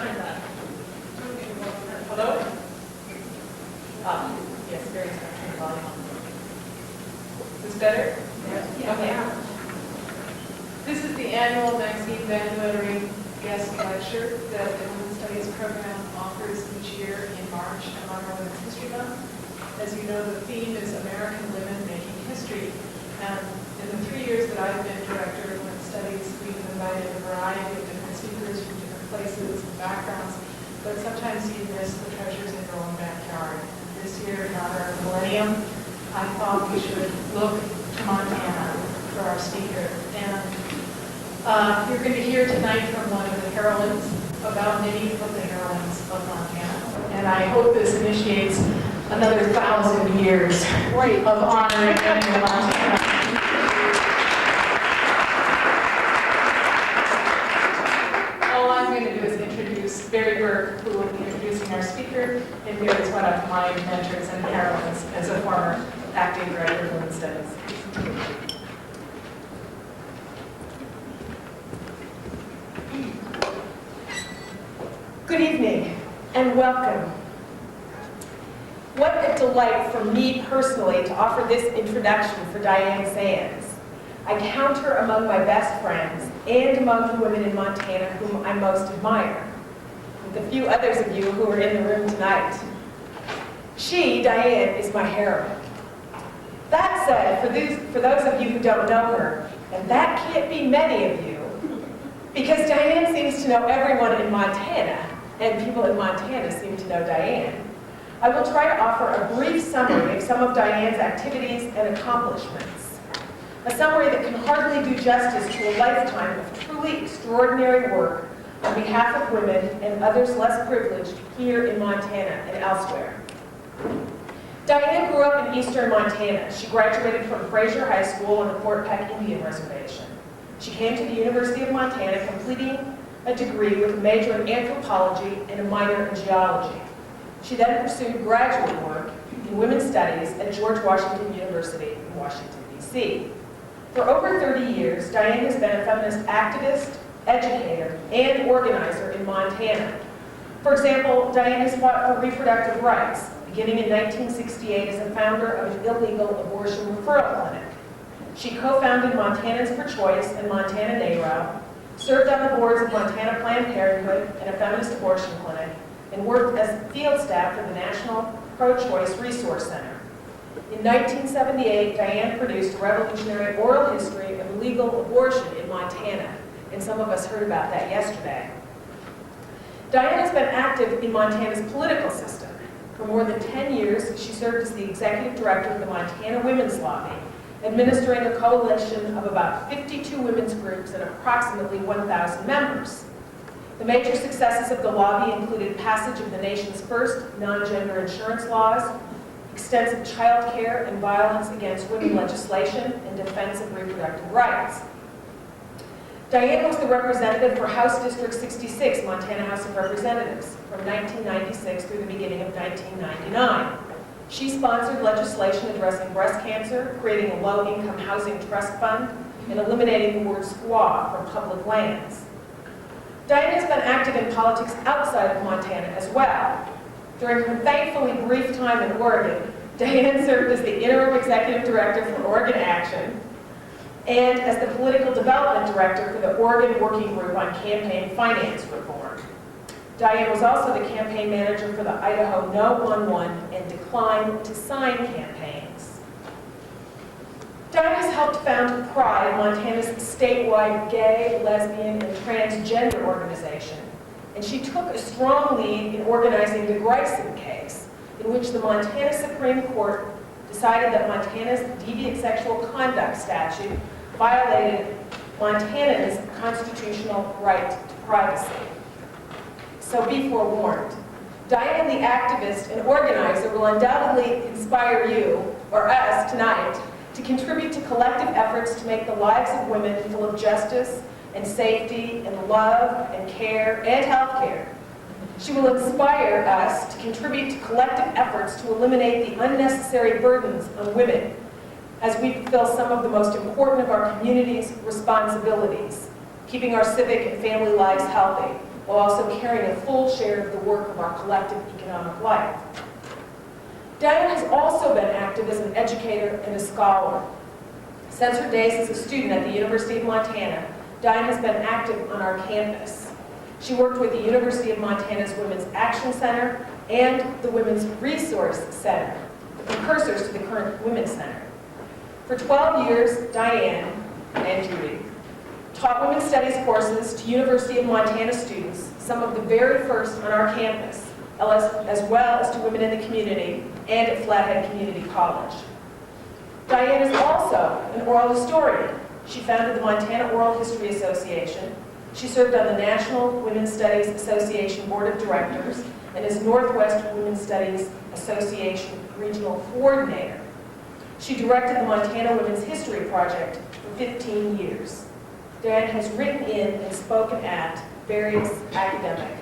turn that. Hello? Yes, very sorry. Turn the volume on. Is this better? Yeah. Okay. This is the annual Maxine Van Lettering guest lecture that the Women's Studies program offers each year in March to honor Women's History Month. As you know, the theme is American Women Making History. And in the 3 years that I've been director of Women's Studies, we've invited a variety of different speakers from different places and backgrounds, but sometimes you miss the treasures in your own backyard. This year, in honor of the millennium, I thought we should look to Montana for our speaker. And you're going to hear tonight from one of the heroines about many of the heroines of Montana. And I hope this initiates another 1,000 years of honoring women in Montana. All I'm going to do is introduce Barry Burke, who will be introducing our speaker, and Barry is one of my mentors and heroines as a former acting director of Women's Studies. Good evening and welcome. What a delight for me personally to offer this introduction for Diane Sands. I count her among my best friends and among the women in Montana whom I most admire, with a few others of you who are in the room tonight. She, Diane, is my heroine. That said, for those of you who don't know her, and that can't be many of you, because Diane seems to know everyone in Montana, and people in Montana seem to know Diane, I will try to offer a brief summary of some of Diane's activities and accomplishments. A summary that can hardly do justice to a lifetime of truly extraordinary work on behalf of women and others less privileged here in Montana and elsewhere. Diane grew up in eastern Montana. She graduated from Fraser High School on the Fort Peck Indian Reservation. She came to the University of Montana, completing a degree with a major in anthropology and a minor in geology. She then pursued graduate work in women's studies at George Washington University in Washington, D.C. For over 30 years, Diane has been a feminist activist, educator, and organizer in Montana. For example, Diane has fought for reproductive rights, beginning in 1968 as a founder of an illegal abortion referral clinic. She co-founded Montanans for Choice and Montana NARAL, served on the boards of Montana Planned Parenthood and a feminist abortion clinic, and worked as field staff for the National Pro-Choice Resource Center. In 1978, Diane produced a revolutionary oral history of legal abortion in Montana, and some of us heard about that yesterday. Diane has been active in Montana's political system. For more than 10 years, she served as the executive director of the Montana Women's Lobby, administering a coalition of about 52 women's groups and approximately 1,000 members. The major successes of the lobby included passage of the nation's first non-gender insurance laws, extensive child care and violence against women legislation, and defense of reproductive rights. Diane was the representative for House District 66, Montana House of Representatives, from 1996 through the beginning of 1999. She sponsored legislation addressing breast cancer, creating a low-income housing trust fund, and eliminating the word squaw from public lands. Diane has been active in politics outside of Montana as well. During her thankfully brief time in Oregon, Diane served as the interim executive director for Oregon Action and as the political development director for the Oregon Working Group on Campaign Finance Reform. Diane was also the campaign manager for the Idaho No 11 and Decline to Sign campaigns. Diane has helped found Pride, Montana's statewide gay, lesbian, and transgender organization, and she took a strong lead in organizing the Greisen case, in which the Montana Supreme Court decided that Montana's deviant sexual conduct statute violated Montana's constitutional right to privacy. So be forewarned. Diane, the activist and organizer, will undoubtedly inspire you, or us, tonight, to contribute to collective efforts to make the lives of women full of justice and safety and love and care and health care. She will inspire us to contribute to collective efforts to eliminate the unnecessary burdens on women as we fulfill some of the most important of our community's responsibilities, keeping our civic and family lives healthy, while also carrying a full share of the work of our collective economic life. Diane has also been active as an educator and a scholar. Since her days as a student at the University of Montana, Diane has been active on our campus. She worked with the University of Montana's Women's Action Center and the Women's Resource Center, the precursors to the current Women's Center. For 12 years, Diane and Judy taught women's studies courses to University of Montana students, some of the very first on our campus, as well as to women in the community and at Flathead Community College. Diane is also an oral historian. She founded the Montana Oral History Association. She served on the National Women's Studies Association Board of Directors and is Northwest Women's Studies Association Regional Coordinator. She directed the Montana Women's History Project for 15 years. Diane has written in and spoken at various academic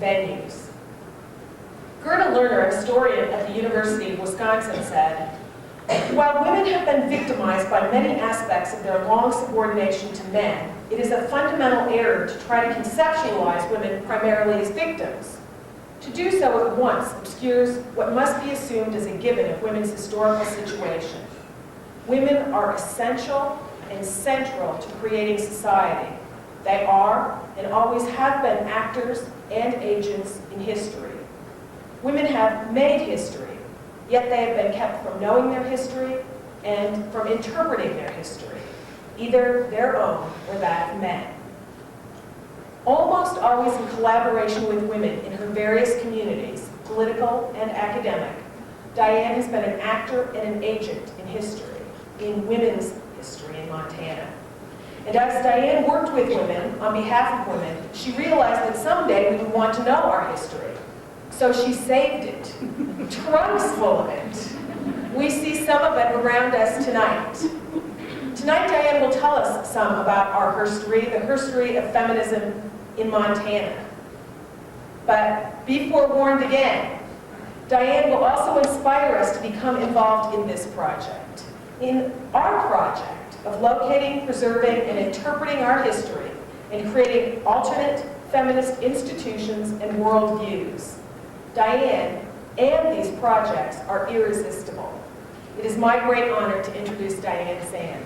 venues. Gerda Lerner, a historian at the University of Wisconsin, said, "While women have been victimized by many aspects of their long subordination to men, it is a fundamental error to try to conceptualize women primarily as victims. To do so at once obscures what must be assumed as a given of women's historical situation. Women are essential and central to creating society. They are and always have been actors and agents in history. Women have made history, yet they have been kept from knowing their history and from interpreting their history, either their own or that of men. Almost always in collaboration with women in her various communities, political and academic, Diane has been an actor and an agent in history, in women's history in Montana. And as Diane worked with women, on behalf of women, she realized that someday we would want to know our history. So she saved it, trunks full of it. We see some of it around us tonight. Tonight, Diane will tell us some about our herstory, the herstory of feminism in Montana. But be forewarned again, Diane will also inspire us to become involved in this project, in our project of locating, preserving, and interpreting our history and creating alternate feminist institutions and worldviews. Diane and these projects are irresistible. It is my great honor to introduce Diane Sands.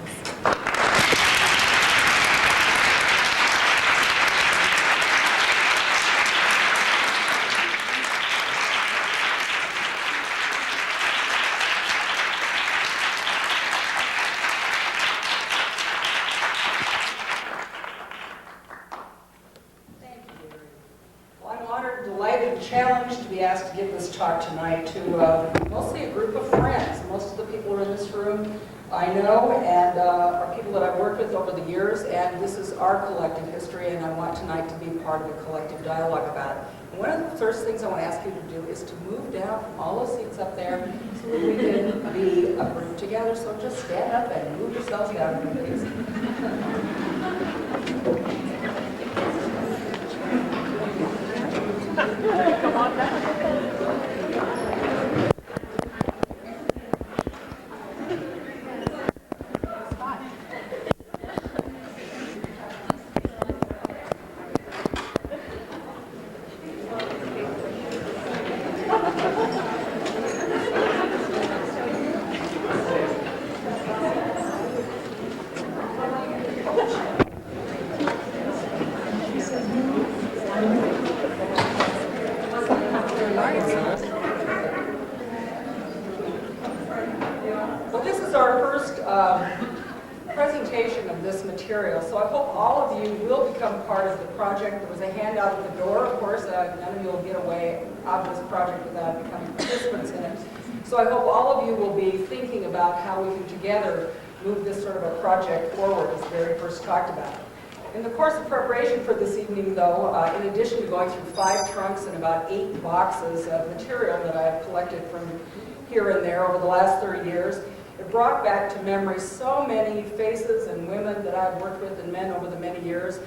Challenged to be asked to give this talk tonight to mostly a group of friends. Most of the people who are in this room I know and are people that I've worked with over the years, and this is our collective history, and I want tonight to be part of a collective dialogue about it. And one of the first things I want to ask you to do is to move down from all those seats up there so that we can be a group together. So just stand up and move yourselves down, please. Come on down. Well, this is our first presentation of this material, so I hope all of you will become part of the project. There was a handout at the door, of course. None of you will get away out of this project without becoming participants in it. So I hope all of you will be thinking about how we can together move this sort of a project forward, as Barry first talked about. In the course of preparation for this evening, though, in addition to going through 5 trunks and about 8 boxes of material that I have collected from here and there over the last 30 years, it brought back to memory so many faces and women that I've worked with and men over the many years,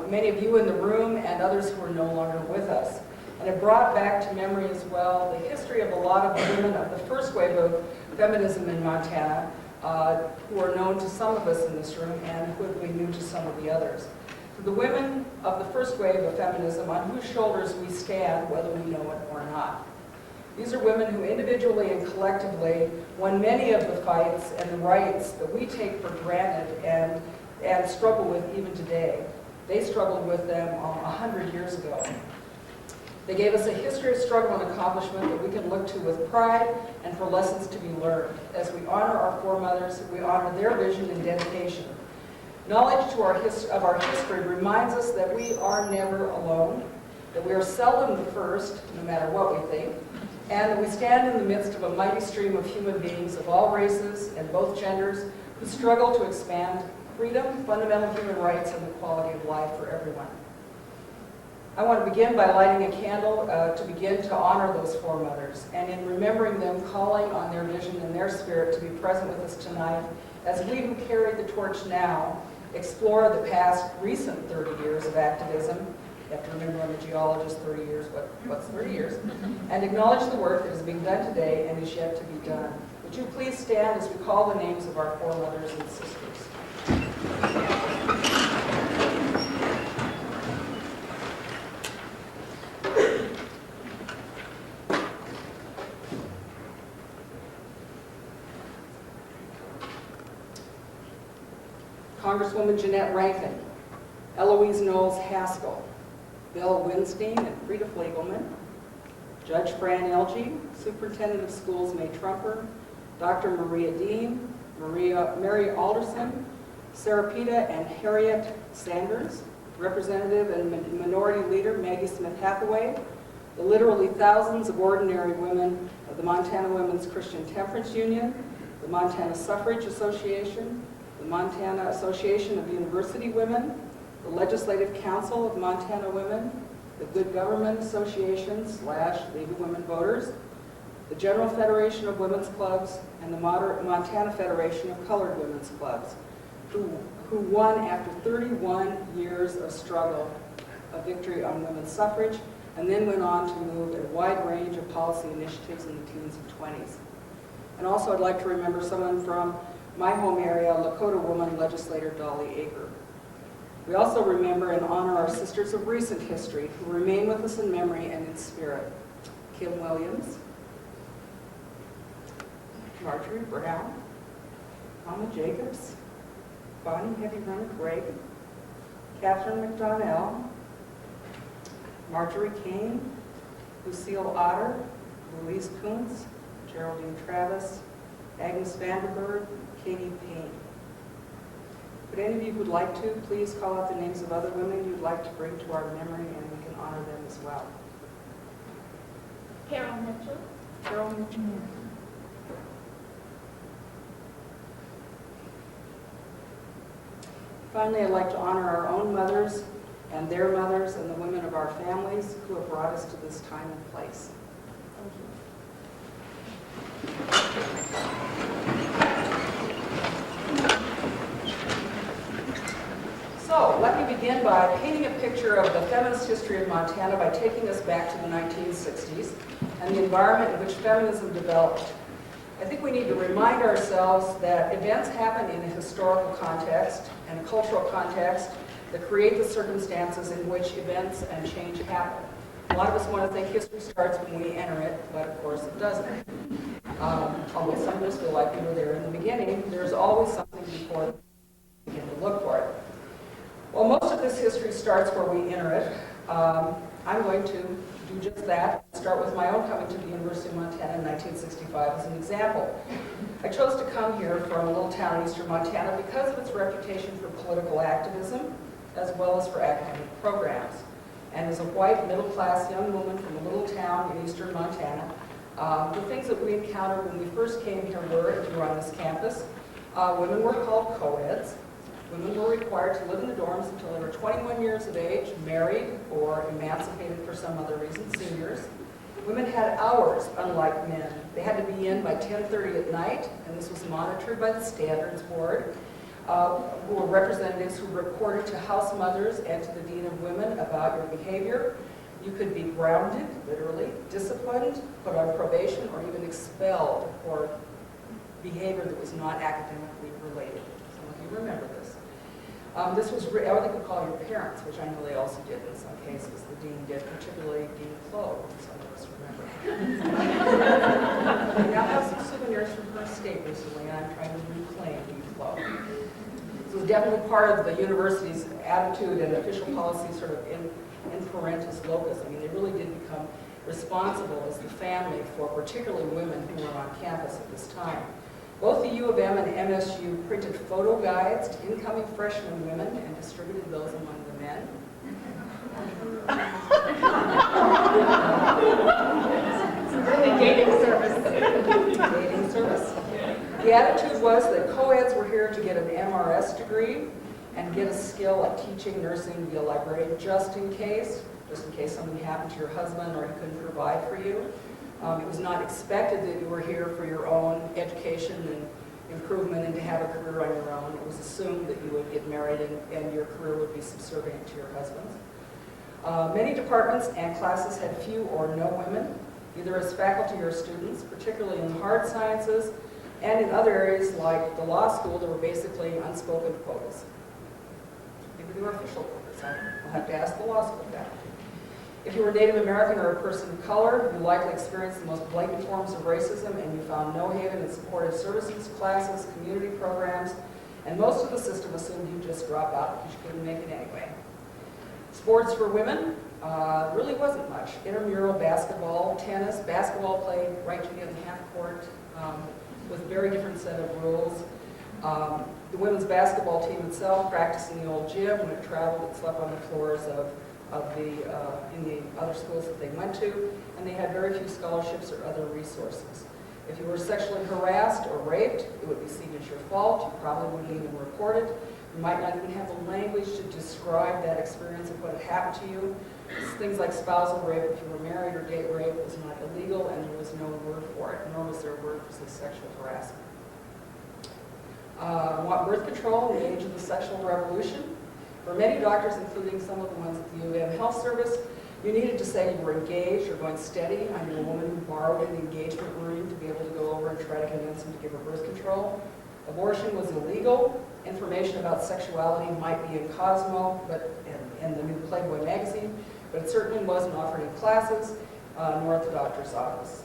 many of you in the room and others who are no longer with us. And it brought back to memory as well the history of a lot of the women of the first wave of feminism in Montana, who are known to some of us in this room and who would be new to some of the others. To the women of the first wave of feminism on whose shoulders we stand, whether we know it or not. These are women who individually and collectively won many of the fights and the rights that we take for granted and struggle with even today. They struggled with them 100 years ago. They gave us a history of struggle and accomplishment that we can look to with pride and for lessons to be learned. As we honor our foremothers, we honor their vision and dedication. Knowledge of our history reminds us that we are never alone, that we are seldom the first, no matter what we think, and that we stand in the midst of a mighty stream of human beings of all races and both genders who struggle to expand freedom, fundamental human rights, and the quality of life for everyone. I want to begin by lighting a candle to begin to honor those foremothers, and in remembering them, calling on their vision and their spirit to be present with us tonight as we who carry the torch now explore the past recent 30 years of activism. You have to remember I'm a geologist, 30 years, what's 30 years? And acknowledge the work that is being done today and is yet to be done. Would you please stand as we call the names of our foremothers and sisters? Congresswoman Jeanette Rankin, Eloise Knowles Haskell, Bill Winstein and Frida Flegelman, Judge Fran Elgee, Superintendent of Schools May Trumper, Dr. Maria Dean, Mary Alderson, Sarah Pita and Harriet Sanders, Representative and Minority Leader Maggie Smith Hathaway, the literally thousands of ordinary women of the Montana Women's Christian Temperance Union, the Montana Suffrage Association, the Montana Association of University Women, the Legislative Council of Montana Women, the Good Government Association / League of Women Voters, the General Federation of Women's Clubs, and the Montana Federation of Colored Women's Clubs, who won after 31 years of struggle a victory on women's suffrage, and then went on to move a wide range of policy initiatives in the teens and 20s. And also I'd like to remember someone from my home area, Lakota woman legislator Dolly Aker. We also remember and honor our sisters of recent history who remain with us in memory and in spirit. Kim Williams, Marjorie Brown, Mama Jacobs, Bonnie Heavy Runner Gregg, Catherine McDonnell, Marjorie Kane, Lucille Otter, Louise Kuntz, Geraldine Travis, Agnes Vanderberg, Katie Payne. Would any of you who'd like to, please call out the names of other women you'd like to bring to our memory, and we can honor them as well. Carol Mitchell. Carol Mitchell. Finally, I'd like to honor our own mothers and their mothers and the women of our families who have brought us to this time and place. So, let me begin by painting a picture of the feminist history of Montana by taking us back to the 1960s and the environment in which feminism developed. I think we need to remind ourselves that events happen in a historical context and a cultural context that create the circumstances in which events and change happen. A lot of us want to think history starts when we enter it, but of course it doesn't. Although some of us feel like we were there in the beginning, there's always something before we begin to look for it. Well, most of this history starts where we enter it. I'm going to do just that. Start with my own coming to the University of Montana in 1965 as an example. I chose to come here from a little town in eastern Montana because of its reputation for political activism as well as for academic programs. And as a white, middle-class young woman from a little town in eastern Montana, the things that we encountered when we first came here were, if you were on this campus, women were called co-eds. Women were required to live in the dorms until they were 21 years of age, married, or emancipated for some other reason, seniors. Women had hours, unlike men. They had to be in by 10:30 at night, and this was monitored by the Standards Board, who were representatives who reported to house mothers and to the Dean of Women about your behavior. You could be grounded, literally, disciplined, put on probation, or even expelled for behavior that was not academically related. Some of you remember this. This was, I would think we call your parents, which I know they also did in some cases. The dean did, particularly Dean Clove, some of us remember. I now have some souvenirs from her estate recently, and I'm trying to reclaim Dean Clove. So it was definitely part of the university's attitude and official policy sort of in parentis locus. I mean, they really did become responsible as the family for particularly women who were on campus at this time. Both the U of M and MSU printed photo guides to incoming freshman women and distributed those among the men. Really dating service. Dating service. The attitude was that co-eds were here to get an MRS degree and get a skill at teaching, nursing, be a librarian, just in case something happened to your husband or he couldn't provide for you. It was not expected that you were here for your own education and improvement and to have a career on your own. It was assumed that you would get married and your career would be subservient to your husband's. Many departments and classes had few or no women, either as faculty or students, particularly in the hard sciences, and in other areas like the law school, there were basically unspoken quotas. Maybe they were official quotas. I'll have to ask the law school faculty. If you were Native American or a person of color, you likely experienced the most blatant forms of racism, and you found no haven in supportive services, classes, community programs, and most of the system assumed you just drop out because you couldn't make it anyway. Sports for women really wasn't much. Intramural basketball, tennis, basketball played right to the other half court with a very different set of rules. The women's basketball team itself practiced in the old gym. When it traveled, it slept on the floors in the other schools that they went to, and they had very few scholarships or other resources. If you were sexually harassed or raped, it would be seen as your fault. You probably wouldn't even report it. You might not even have the language to describe that experience of what had happened to you. Things like spousal rape, if you were married, or date rape was not illegal, and there was no word for it, nor was there a word for sexual harassment. Want birth control in the age of the sexual revolution? For many doctors, including some of the ones at the U of M Health Service, you needed to say you were engaged or going steady. I knew a woman who borrowed an engagement ring to be able to go over and try to convince him to give her birth control. Abortion was illegal. Information about sexuality might be in Cosmo and the new Playboy magazine, but it certainly wasn't offered in classes, nor at the doctor's office.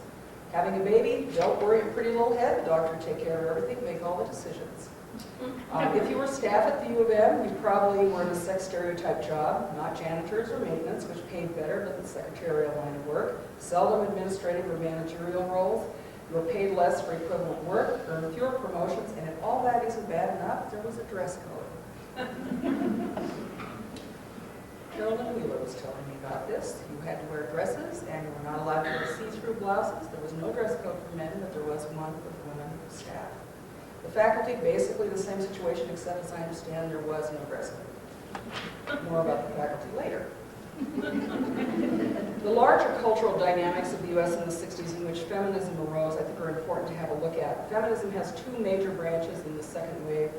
Having a baby, don't worry your pretty little head. The doctor would take care of everything, make all the decisions. If you were staff at the U of M, you probably were in a sex stereotype job, not janitors or maintenance, which paid better than the secretarial line of work, seldom administrative or managerial roles. You were paid less for equivalent work, earned fewer promotions, and if all that isn't bad enough, there was a dress code. Carolyn Wheeler was telling me about this. You had to wear dresses, and you were not allowed to wear see-through blouses. There was no dress code for men, but there was one for women staff. The faculty, basically the same situation, except as I understand, there was no dress code. More about the faculty later. The larger cultural dynamics of the U.S. in the 60s in which feminism arose, I think, are important to have a look at. Feminism has two major branches in the second wave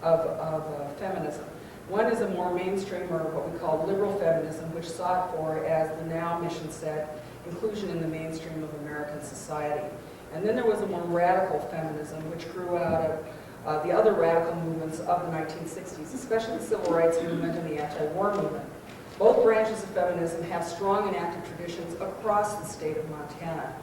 of feminism. One is a more mainstream, or what we call liberal feminism, which sought for, as the now mission said, inclusion in the mainstream of American society. And then there was a more radical feminism, which grew out of the other radical movements of the 1960s, especially the civil rights movement and the anti-war movement. Both branches of feminism have strong and active traditions across the state of Montana.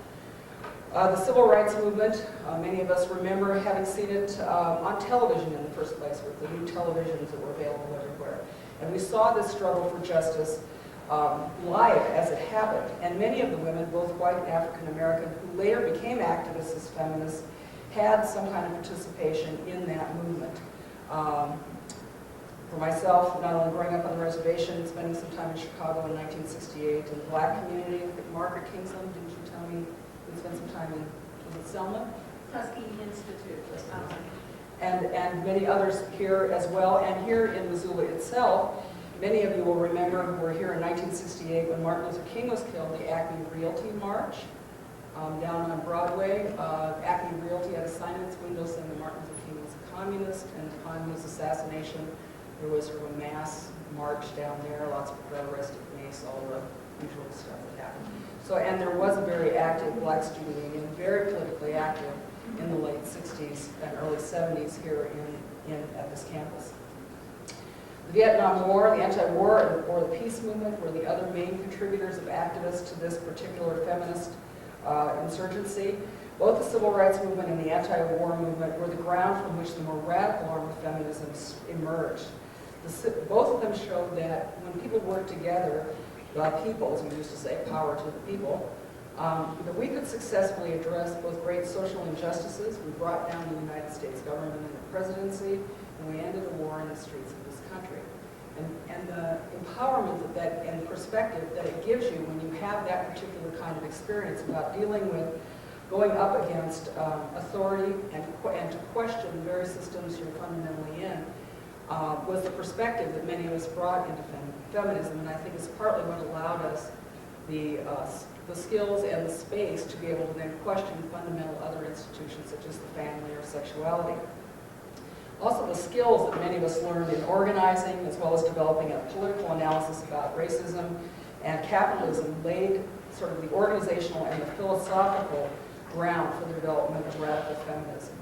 The civil rights movement, many of us remember having seen it on television in the first place with the new televisions that were available everywhere. And we saw this struggle for justice live as it happened. And many of the women, both white and African American, who later became activists as feminists, had some kind of participation in that movement. For myself, not only growing up on the reservation, spending some time in Chicago in 1968 in the black community, Margaret Kingsland, didn't you tell me you spent some time in, was it Selma? Tuskegee Institute. And many others here as well. And here in Missoula itself, many of you will remember who were here in 1968 when Martin Luther King was killed, the Acme Realty March down on Broadway. Acme Realty had a sign in its window saying that Martin Luther King was a communist, and upon his assassination, there was sort of a mass march down there, lots of people arrested, mace, all the usual stuff that happened. So, and there was a very active black student union, very politically active in the late 60s and early 70s here at this campus. The Vietnam War, the anti-war, or the peace movement were the other main contributors of activists to this particular feminist insurgency. Both the civil rights movement and the anti-war movement were the ground from which the more radical arm of feminism emerged. Both of them showed that when people work together, the people, as we used to say, power to the people, that we could successfully address both great social injustices. We brought down the United States government and the presidency, and we ended a war in the streets of this country. And the empowerment and perspective that it gives you when you have that particular kind of experience about dealing with going up against authority and to question the very systems you're fundamentally in was the perspective that many of us brought into feminism, and I think it's partly what allowed us the skills and the space to be able to then question fundamental other institutions such as the family or sexuality. Also the skills that many of us learned in organizing as well as developing a political analysis about racism and capitalism laid sort of the organizational and the philosophical ground for the development of radical feminism.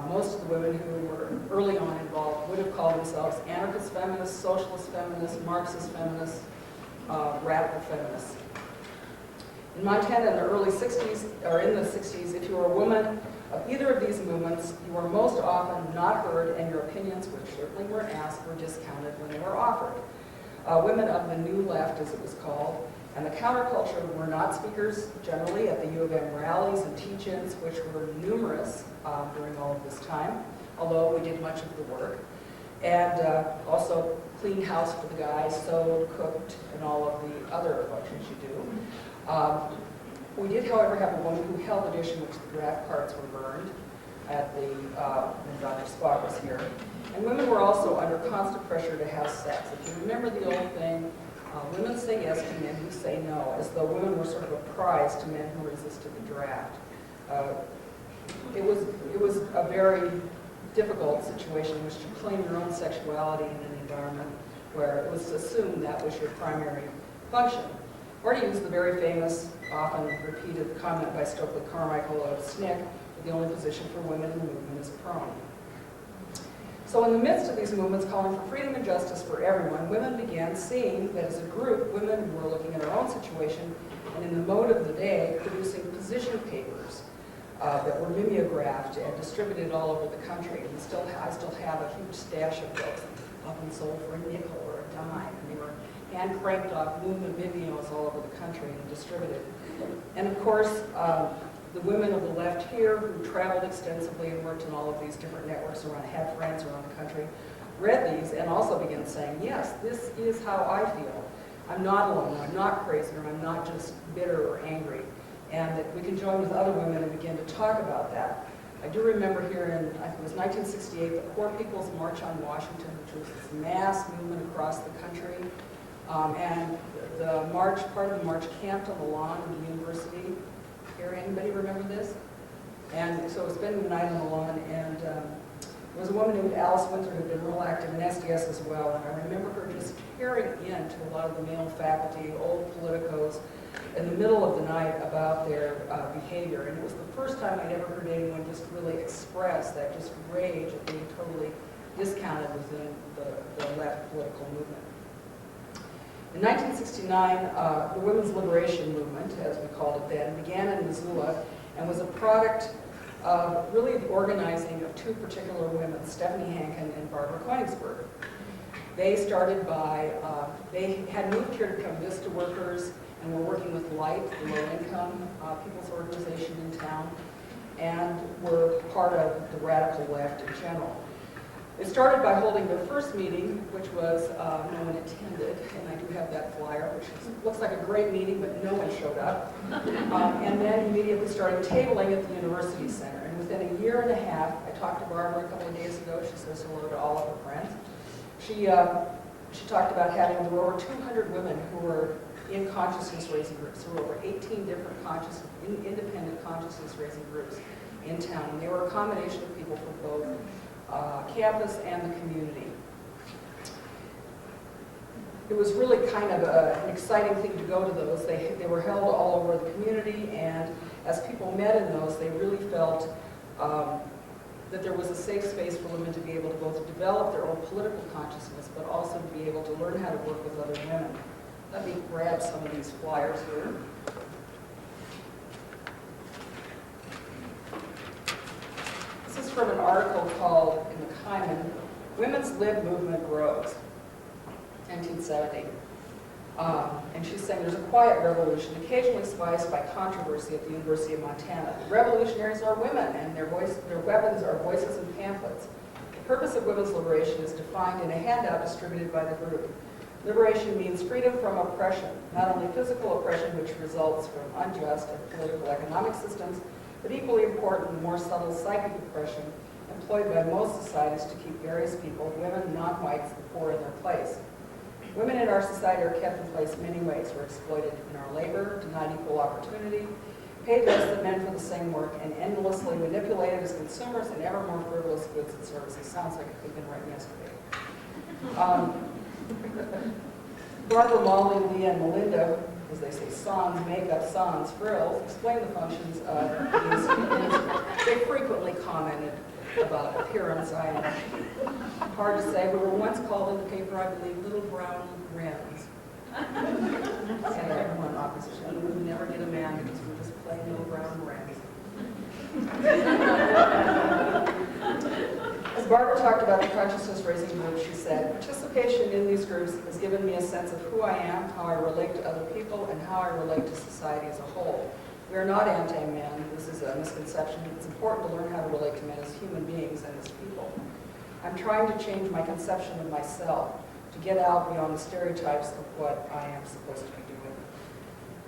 Most of the women who were early on involved would have called themselves anarchist feminists, socialist feminists, Marxist feminists, radical feminists. In Montana in the early 60s, or in the 60s, if you were a woman of either of these movements, you were most often not heard, and your opinions, which certainly weren't asked, were discounted when they were offered. Women of the New Left, as it was called, and the counterculture were not speakers generally at the U of M rallies and teach-ins, which were numerous during all of this time, although we did much of the work. And also cleaned house for the guys, sewed, cooked, and all of the other functions you do. We did, however, have a woman who held the edition which the draft cards were burned at the, when Dr. Spot was here. And women were also under constant pressure to have sex. If you remember the old thing, women say yes to men who say no, as though women were sort of a prize to men who resisted the draft. It was a very difficult situation in which to claim your own sexuality in an environment where it was assumed that was your primary function. Or to use the very famous, often repeated comment by Stokely Carmichael of SNCC, that the only position for women in the movement is prone. So in the midst of these movements calling for freedom and justice for everyone, women began seeing that as a group, women were looking at their own situation and in the mode of the day, producing position papers that were mimeographed and distributed all over the country. And I still have a huge stash of books, often sold for a nickel or a dime. And they were hand cranked off movement mimeos all over the country and distributed. And of course, the women of the left here who traveled extensively and worked in all of these different networks around, had friends around the country, read these and also began saying, yes, this is how I feel. I'm not alone, I'm not crazy, or I'm not just bitter or angry. And that we can join with other women and begin to talk about that. I do remember here in, I think it was 1968, the Poor People's March on Washington, which was this mass movement across the country. And the march, part of the march camped on the lawn of the university. Here, anybody remember this? And so it was spending the night on the lawn, and there was a woman named Alice Winter who had been real active in SDS as well, and I remember her just tearing into a lot of the male faculty, old politicos, in the middle of the night about their behavior. And it was the first time I'd ever heard anyone just really express that just rage at being totally discounted within the left political movement. In 1969, the Women's Liberation Movement, as we called it then, began in Missoula and was a product of really the organizing of two particular women, Stephanie Hankin and Barbara Koenigsberg. They started by, they had moved here to become VISTA workers and were working with LIGHT, the low-income people's organization in town, and were part of the radical left in general. They started by holding their first meeting, which was no one attended, and I do have that flyer, which looks like a great meeting, but no one showed up. And then immediately started tabling at the University Center. And within a year and a half, I talked to Barbara a couple of days ago. She says hello to all of her friends. She talked about having, there were over 200 women who were in consciousness-raising groups. There were over 18 different independent consciousness-raising groups in town. And they were a combination of people from both campus and the community. It was really kind of an exciting thing to go to those. They were held all over the community, and as people met in those, they really felt that there was a safe space for women to be able to both develop their own political consciousness, but also to be able to learn how to work with other women. Let me grab some of these flyers here. This is from an article called, in the Kaiman, Women's Lib Movement Grows, 1970. And she's saying there's a quiet revolution, occasionally spiced by controversy at the University of Montana. The revolutionaries are women, and their weapons are voices and pamphlets. The purpose of women's liberation is defined in a handout distributed by the group. Liberation means freedom from oppression, not only physical oppression, which results from unjust and political economic systems, but equally important, more subtle psychic oppression employed by most societies to keep various people, women, non-whites, the poor, in their place. Women in our society are kept in place many ways. We're exploited in our labor, denied equal opportunity, paid less than men for the same work, and endlessly manipulated as consumers in ever more frivolous goods and services. Sounds like it could have been written yesterday. Barbara, Molly, Leah, and Melinda, as they say, Sans, makeup, Sans, frills, explain the functions of these things. They frequently commented about appearance. Hard to say. We were once called in the paper, I believe, little brown wrens. And everyone in opposition. We would never get a man because we're just plain little brown wrens. As Barbara talked about the consciousness raising group, she said, participation in these groups has given me a sense of who I am, how I relate to other people, and how I relate to society as a whole. We are not anti-men. This is a misconception. It's important to learn how to relate to men as human beings and as people. I'm trying to change my conception of myself, to get out beyond the stereotypes of what I am supposed to be doing.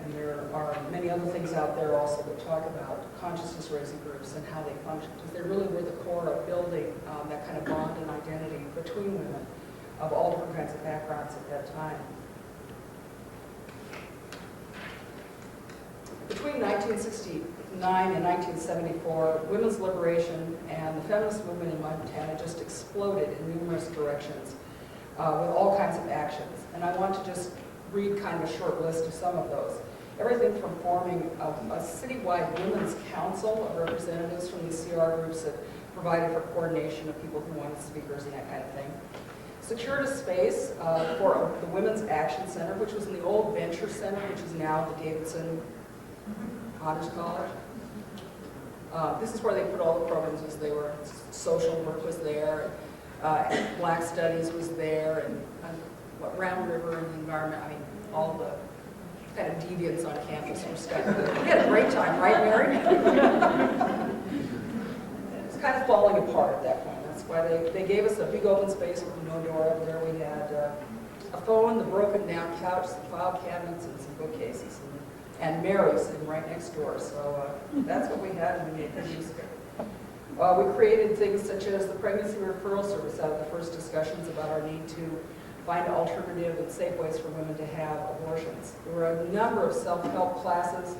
And there are many other things out there also that talk about consciousness-raising groups and how they function, because they really were the core of building that kind of bond and identity between women of all different kinds of backgrounds at that time. Between 1969 and 1974, women's liberation and the feminist movement in Montana just exploded in numerous directions with all kinds of actions. And I want to just read kind of a short list of some of those. Everything from forming a citywide women's council of representatives from these CR groups that provided for coordination of people who wanted speakers and that kind of thing. Secured a space for the Women's Action Center, which was in the old Venture Center, which is now the Davidson Honors College. This is where they put all the programs as they were. Social work was there, Black Studies was there, and Round River and the environment, I mean, all the kind of deviants on campus were stuck there. We had a great time, right, Mary? It was kind of falling apart at that point. That's why they gave us a big open space with no door up there. We had a phone, the broken down couch, some file cabinets, and some bookcases. And Mary sitting right next door. So that's what we had, and we made good use of it. We created things such as the pregnancy referral service out of the first discussions about our need to find alternative and safe ways for women to have abortions. There were a number of self-help classes.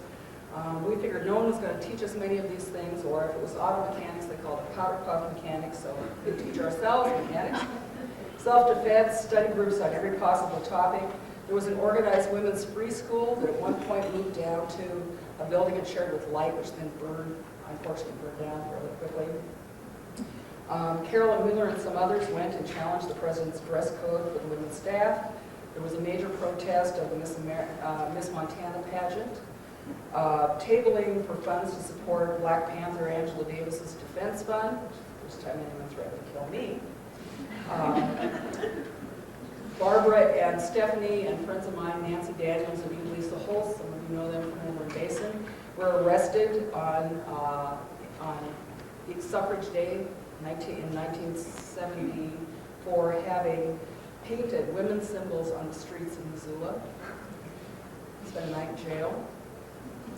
We figured no one was going to teach us many of these things, or if it was auto mechanics, they called it powder puff mechanics, so we could teach ourselves mechanics. Self-defense, study groups on every possible topic. There was an organized women's free school that at one point moved down to a building it shared with light, which then unfortunately burned down fairly quickly. Carolyn Wheeler and some others went and challenged the president's dress code for the women's staff. There was a major protest of the Miss Montana pageant. Tabling for funds to support Black Panther Angela Davis's defense fund. First time anyone threatened to kill me. Barbara and Stephanie and friends of mine, Nancy Daniels and Lisa Holst, some of you know them from over in Basin, were arrested on the suffrage day in 1970 for having painted women's symbols on the streets in Missoula. Spent a night in jail.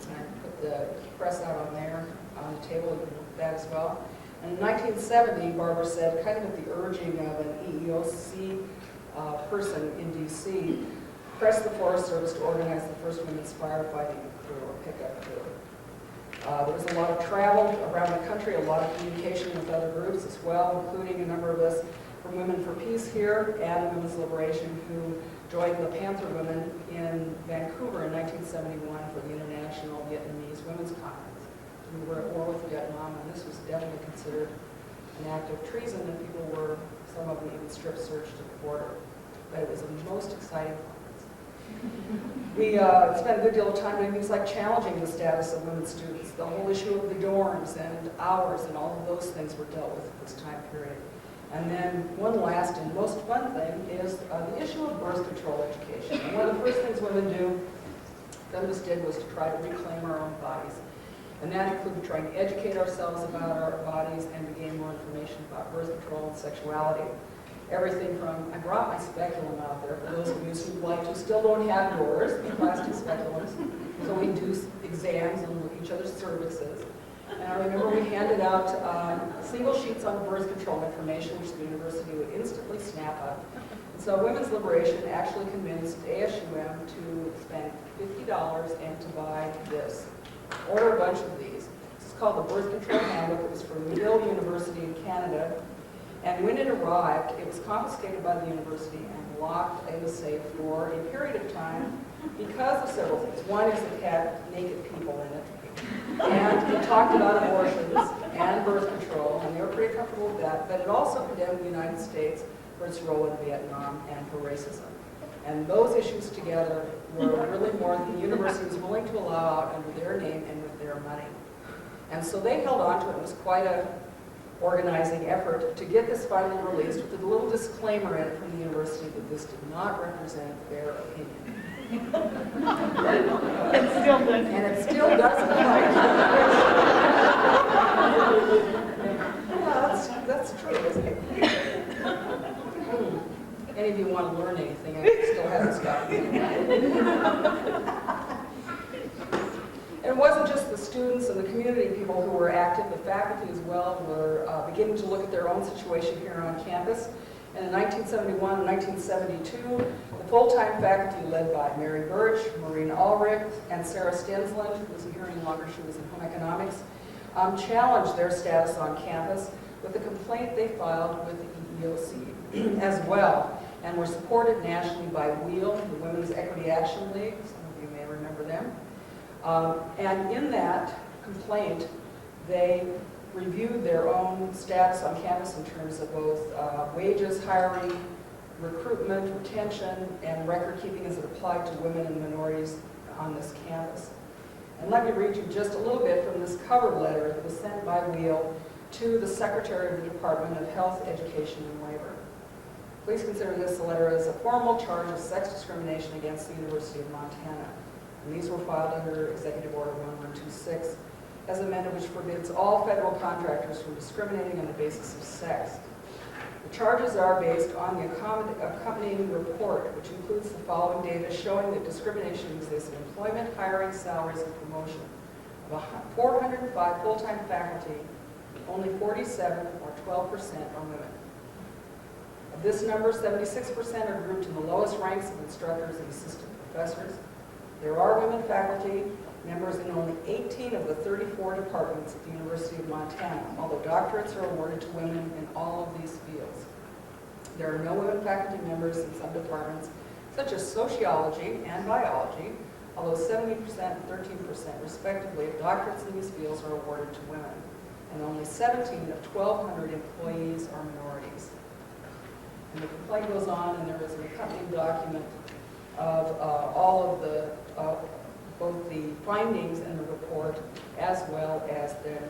And I put the press out on there, on the table, you can look at that as well. And in 1970, Barbara said, kind of at the urging of an EEOC person in D.C., pressed the Forest Service to organize the first women's firefighting crew, or pickup crew. There was a lot of travel around the country, a lot of communication with other groups as well, including a number of us from Women for Peace here and Women's Liberation, who joined the Panther Women in Vancouver in 1971 for the International Vietnamese Women's Conference. We were at war with Vietnam, and this was definitely considered an act of treason, and people were, some of them even strip searched at the border. But it was the most exciting conference. We spent a good deal of time doing things like challenging the status of women students. The whole issue of the dorms and hours and all of those things were dealt with at this time period. And then one last and most fun thing is the issue of birth control education. And one of the first things women feminists did was to try to reclaim our own bodies. And that included trying to educate ourselves about our bodies and to gain more information about birth control and sexuality. Everything from, I brought my speculum out there for those of you who like to still don't have yours, plastic speculums. So we do exams and look at each other's cervixes. And I remember we handed out single sheets on birth control information, which the university would instantly snap up. And so Women's Liberation actually convinced ASUM to spend $50 and to buy this. Order a bunch of these. This is called the Birth Control Handbook. It was from McGill University in Canada. And when it arrived, it was confiscated by the university and locked in a safe for a period of time because of several things. One is it had naked people in it, and it talked about abortions and birth control, and they were pretty comfortable with that, but it also condemned the United States for its role in Vietnam and for racism. And those issues together were really more than the university was willing to allow out under their name and with their money. And so they held on to it. It was quite a organizing effort to get this finally released with a little disclaimer in it from the university that this did not represent their opinion. It still does. And it still doesn't. Yeah, that's true, isn't it? Any of you want to learn anything, I still haven't stopped. And it wasn't just the students and the community people who were active, the faculty as well were beginning to look at their own situation here on campus. And in 1971 and 1972, the full-time faculty led by Mary Birch, Maureen Ulrich, and Sarah Stensland, who isn't here any longer, she was in home economics, challenged their status on campus with a complaint they filed with the EEOC as well, and were supported nationally by WHEEL, the Women's Equity Action League. Some of you may remember them. And in that complaint, they reviewed their own status on campus in terms of both wages, hiring, recruitment, retention, and record keeping as it applied to women and minorities on this campus. And let me read you just a little bit from this cover letter that was sent by WHEEL to the Secretary of the Department of Health, Education, and Labor. Please consider this letter as a formal charge of sex discrimination against the University of Montana. And these were filed under Executive Order 1126 as amended, which forbids all federal contractors from discriminating on the basis of sex. The charges are based on the accompanying report, which includes the following data showing that discrimination exists in employment, hiring, salaries, and promotion. Of 405 full-time faculty, only 47 or 12% are women. Of this number, 76% are grouped in the lowest ranks of instructors and assistant professors. There are women faculty members in only 18 of the 34 departments at the University of Montana, although doctorates are awarded to women in all of these fields. There are no women faculty members in some departments, such as sociology and biology, although 70% and 13% respectively of doctorates in these fields are awarded to women, and only 17 of 1,200 employees are minorities. And the complaint goes on, and there is an accompanying document of all of the both the findings in the report, as well as then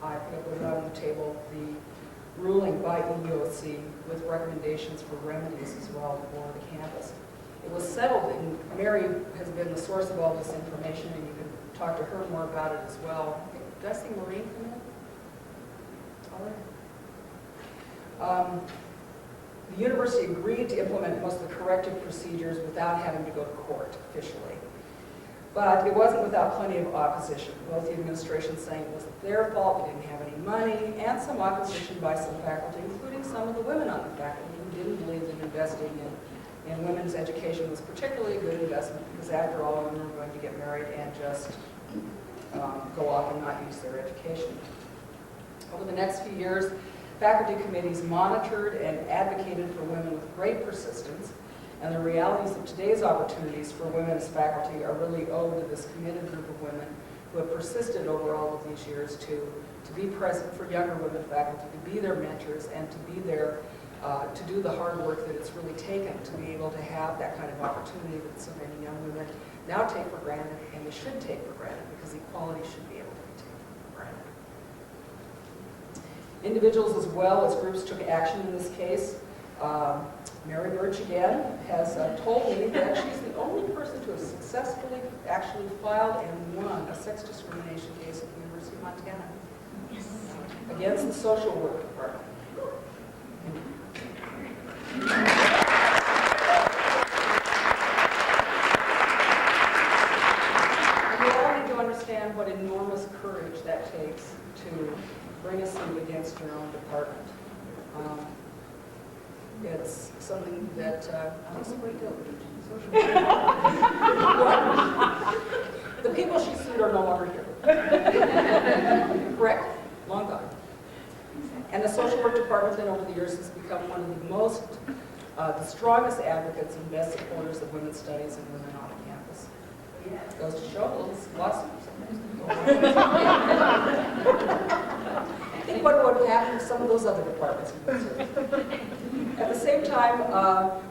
I put it on the table, the ruling by EEOC with recommendations for remedies as well for the campus. It was settled, and Mary has been the source of all this information, and you can talk to her more about it as well. Did I see Maureen come in? All right. The university agreed to implement most of the corrective procedures without having to go to court officially. But it wasn't without plenty of opposition, both the administration saying it was their fault, we didn't have any money, and some opposition by some faculty, including some of the women on the faculty who didn't believe that investing in women's education was particularly a good investment, because after all, women were going to get married and just go off and not use their education. Over the next few years, faculty committees monitored and advocated for women with great persistence, and the realities of today's opportunities for women as faculty are really owed to this committed group of women who have persisted over all of these years to be present for younger women faculty, to be their mentors, and to be there to do the hard work that it's really taken to be able to have that kind of opportunity that so many young women now take for granted, and they should take for granted, because equality should be able to be taken for granted. Individuals as well as groups took action in this case. Mary Birch again has told me that she's the only person to have successfully actually filed and won a sex discrimination case at the University of Montana against the social work department. You all need to understand what enormous courage that takes to bring a suit against your own department. It's something that takes a great deal of social work. The people she sued are no longer here. Correct? Long gone. And the social work department then over the years has become one of the most, the strongest advocates and best supporters of women's studies and women on the campus. It goes to show those lawsuits. Think what would have happened to some of those other departments. At the same time,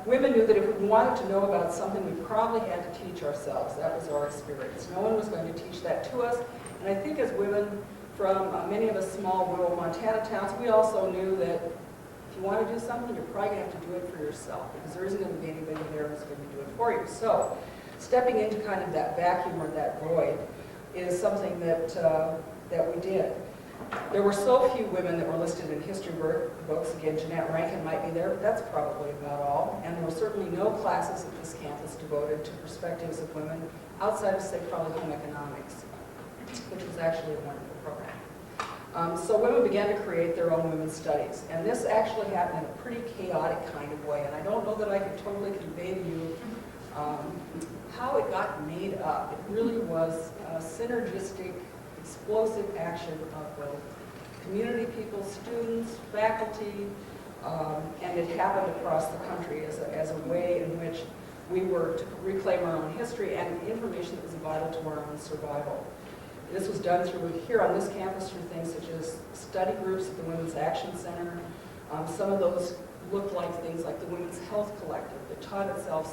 women knew that if we wanted to know about something, we probably had to teach ourselves. That was our experience. No one was going to teach that to us. And I think as women from many of us small rural Montana towns, we also knew that if you want to do something, you're probably going to have to do it for yourself, because there isn't going to be anybody there who's going to do it for you. So stepping into kind of that vacuum or that void is something that, that we did. There were so few women that were listed in history books. Again, Jeanette Rankin might be there, but that's probably about all. And there were certainly no classes at this campus devoted to perspectives of women outside of, say, probably home economics, which was actually a wonderful program. So women began to create their own women's studies. And this actually happened in a pretty chaotic kind of way. And I don't know that I can totally convey to you how it got made up. It really was a synergistic, explosive action of both community people, students, faculty, and it happened across the country as a way in which we were to reclaim our own history and information that was vital to our own survival. This was done through, here on this campus, through things such as study groups at the Women's Action Center. Some of those looked like things like the Women's Health Collective that taught itself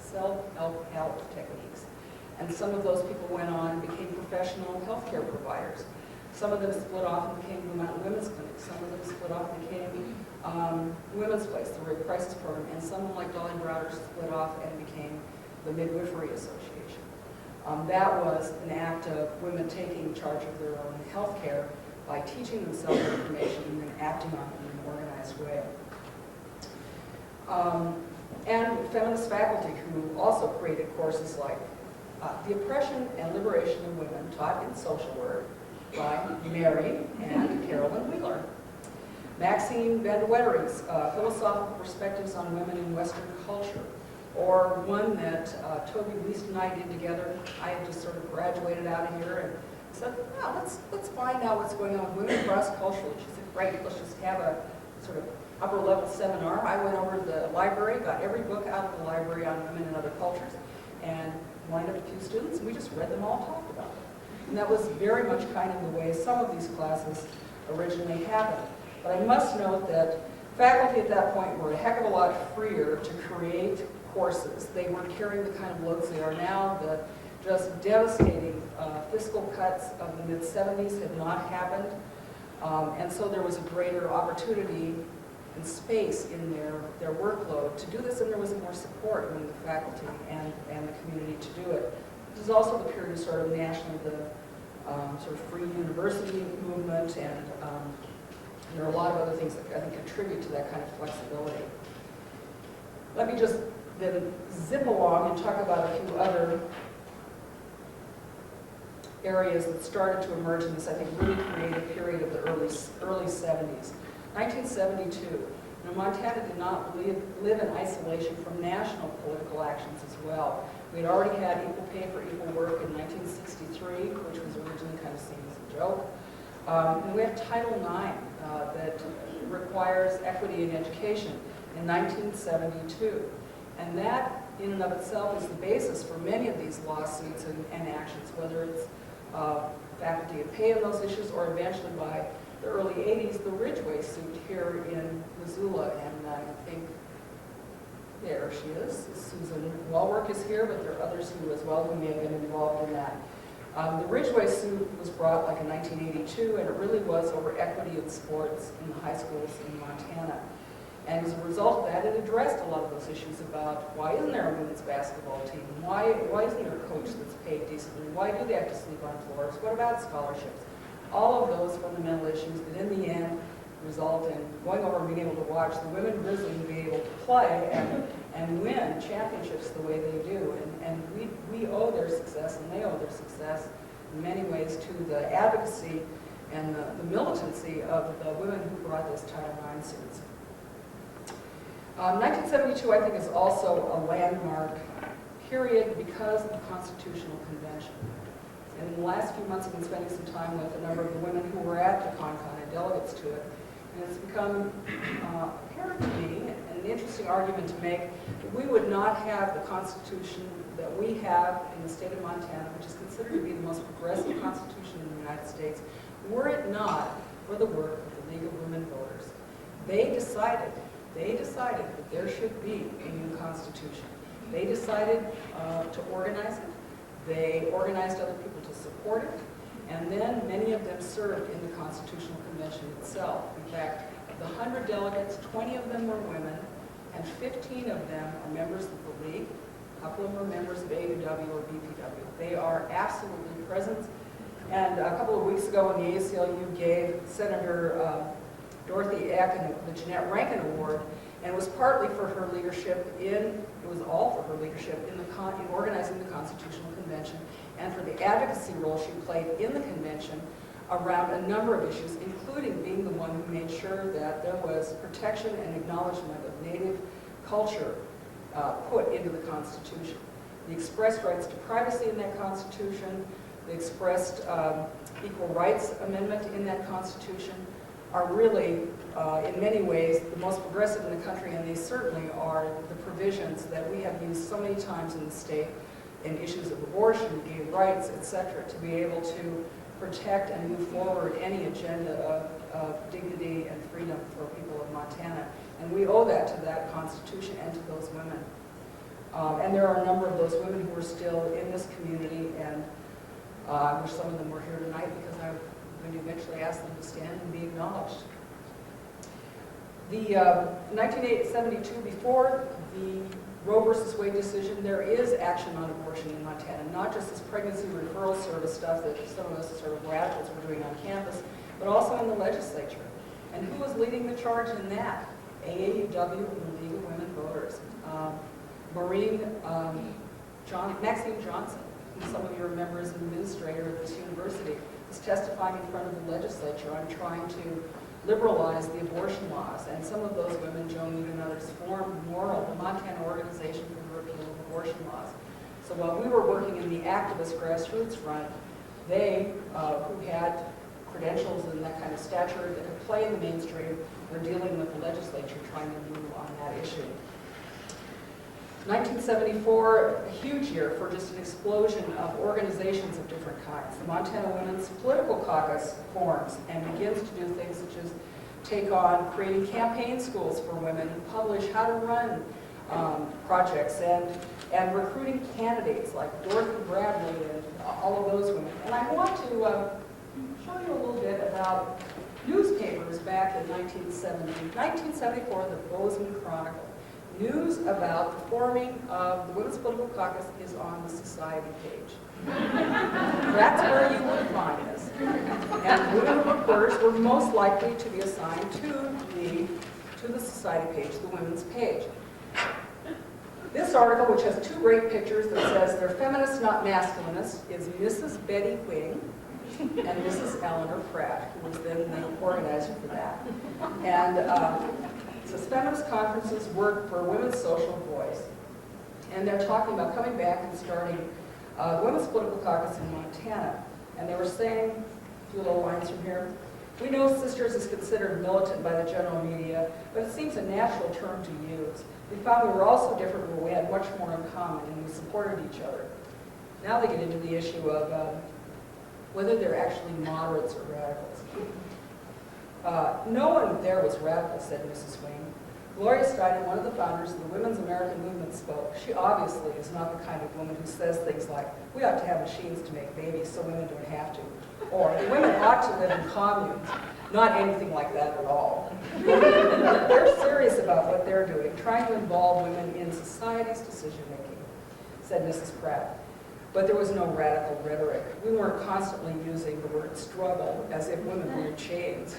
self-help techniques. And some of those people went on and became professional healthcare providers. Some of them split off and became Blue Mountain Women's Clinic. Some of them split off and became Women's Place, the Rape Crisis Program. And someone like Dolly Browder split off and became the Midwifery Association. That was an act of women taking charge of their own health care by teaching themselves information and then acting on it in an organized way. And feminist faculty who also created courses like The Oppression and Liberation of Women, taught in social work by Mary and Carolyn Wheeler. Maxine Van de Wettering's Philosophical Perspectives on Women in Western Culture, or one that Toby Least and I did together. I had just sort of graduated out of here and said, well, let's find out what's going on with women cross-culturally. She said, great, let's just have a sort of upper-level seminar. I went over to the library, got every book out of the library on women and other cultures, and lined up a few students, and we just read them all, talked about it. And that was very much kind of the way some of these classes originally happened. But I must note that faculty at that point were a heck of a lot freer to create courses. They weren't carrying the kind of loads they are now. The just devastating fiscal cuts of the mid-70s had not happened. And so there was a greater opportunity and space in their workload to do this, and there was more support among the faculty and the community to do it. This is also the period of sort of nationally the sort of free university movement, and there are a lot of other things that I think contribute to that kind of flexibility. Let me just then zip along and talk about a few other areas that started to emerge in this, I think, really creative period of the early 70s. 1972. Now, Montana did not live in isolation from national political actions as well. We had already had equal pay for equal work in 1963, which was originally kind of seen as a joke. And we have Title IX that requires equity in education in 1972. And that, in and of itself, is the basis for many of these lawsuits and actions, whether it's faculty and pay on those issues, or eventually by the early 80s, the Ridgway suit here in Missoula. And I think there she is. Susan Walwork is here, but there are others who as well who may have been involved in that. The Ridgway suit was brought like in 1982, and it really was over equity in sports in the high schools in Montana. And as a result of that, it addressed a lot of those issues about why isn't there a women's basketball team? Why isn't there a coach that's paid decently? Why do they have to sleep on floors? What about scholarships? All of those fundamental issues that in the end result in going over and being able to watch the women Grizzlies be able to play and win championships the way they do. And we owe their success, and they owe their success in many ways to the advocacy and the militancy of the women who brought this Title IX suits. 1972, I think, is also a landmark period because of the Constitutional Convention. And in the last few months, I've been spending some time with a number of the women who were at the CONCON and delegates to it. And it's become apparent to me, and an interesting argument to make, that we would not have the Constitution that we have in the state of Montana, which is considered to be the most progressive Constitution in the United States, were it not for the work of the League of Women Voters. They decided that there should be a new Constitution. They decided to organize it. They organized other people to support it. And then many of them served in the Constitutional Convention itself. In fact, of the 100 delegates, 20 of them were women, and 15 of them are members of the League. A couple of them are members of AUW or BPW. They are absolutely present. And a couple of weeks ago when the ACLU gave Senator Dorothy Eck and the Jeanette Rankin Award, and it was partly for her leadership it was all for her leadership in organizing the Constitutional Convention, and for the advocacy role she played in the convention around a number of issues, including being the one who made sure that there was protection and acknowledgement of Native culture put into the Constitution. The expressed rights to privacy in that Constitution, the expressed equal rights amendment in that Constitution, are really, in many ways, the most progressive in the country, and they certainly are the provisions that we have used so many times in the state in issues of abortion, gay rights, etc., to be able to protect and move forward any agenda of dignity and freedom for people of Montana. And we owe that to that Constitution and to those women. And there are a number of those women who are still in this community, and I wish some of them were here tonight because I'm going to eventually ask them to stand and be acknowledged. The 1972, before the Roe versus Wade decision, there is action on abortion in Montana, not just this pregnancy referral service stuff that some of us sort of radicals were doing on campus, but also in the legislature. And who was leading the charge in that? AAUW and the League of Women Voters. Maxine Johnson, who some of you remember as an administrator at this university, was testifying in front of the legislature on trying to liberalize the abortion laws. And some of those women, Joan Mead and others, formed MORAL, the Montana Organization for the Repeal of Abortion Laws. So while we were working in the activist grassroots front, they, who had credentials and that kind of stature that could play in the mainstream, were dealing with the legislature trying to move on that issue. 1974, a huge year for just an explosion of organizations of different kinds. The Montana Women's Political Caucus forms and begins to do things such as take on creating campaign schools for women, publish how to run projects, and recruiting candidates like Dorothy Bradley and all of those women. And I want to show you a little bit about newspapers back in 1970. 1974, the Bozeman Chronicle. News about the forming of the Women's Political Caucus is on the society page. That's where you would find this. And women reporters were most likely to be assigned to the society page, the women's page. This article, which has two great pictures that says they're feminists, not masculinists, is Mrs. Betty Wing and Mrs. Eleanor Pratt, who was then the organizer for that. And it says feminist conferences work for women's social voice. And they're talking about coming back and starting the Women's Political Caucus in Montana. And they were saying, a few little lines from here, we know sisters is considered militant by the general media, but it seems a natural term to use. We found we were all so different, but we had much more in common, and we supported each other. Now they get into the issue of whether they're actually moderates or radicals. No one there was radical, said Mrs. Wing. Gloria Steinem, one of the founders of the Women's American Movement, spoke. She obviously is not the kind of woman who says things like, we ought to have machines to make babies so women don't have to. Or, the women ought to live in communes. Not anything like that at all. They're serious about what they're doing, trying to involve women in society's decision-making, said Mrs. Pratt. But there was no radical rhetoric. We weren't constantly using the word struggle as if women were in chains.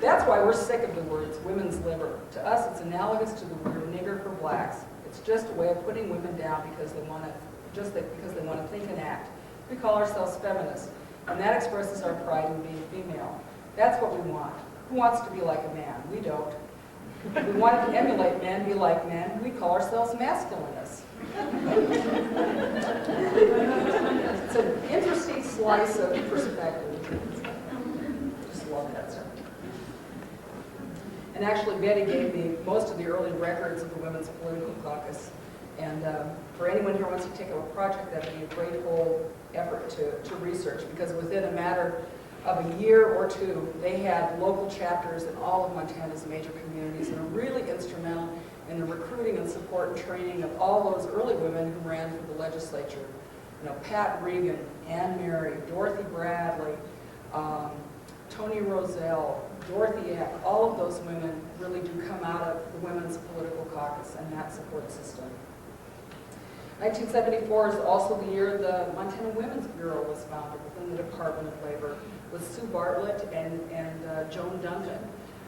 That's why we're sick of the words women's liver. To us, it's analogous to the word nigger for blacks. It's just a way of putting women down because they want to think and act. We call ourselves feminists, and that expresses our pride in being female. That's what we want. Who wants to be like a man? We don't. We want to emulate men, be like men. We call ourselves masculinists. It's an interesting slice of perspective. Just love that stuff. And actually, Betty gave me most of the early records of the Women's Political Caucus. And for anyone here who wants to take up a project, that would be a great whole effort to research, because within a matter of a year or two, they had local chapters in all of Montana's major communities and were really instrumental in the recruiting and support and training of all those early women who ran for the legislature. You know, Pat Regan, Ann Mary, Dorothy Bradley, Tony Rozelle, Dorothy Eck, all of those women really do come out of the Women's Political Caucus and that support system. 1974 is also the year the Montana Women's Bureau was founded within the Department of Labor, with Sue Bartlett and Joan Duncan,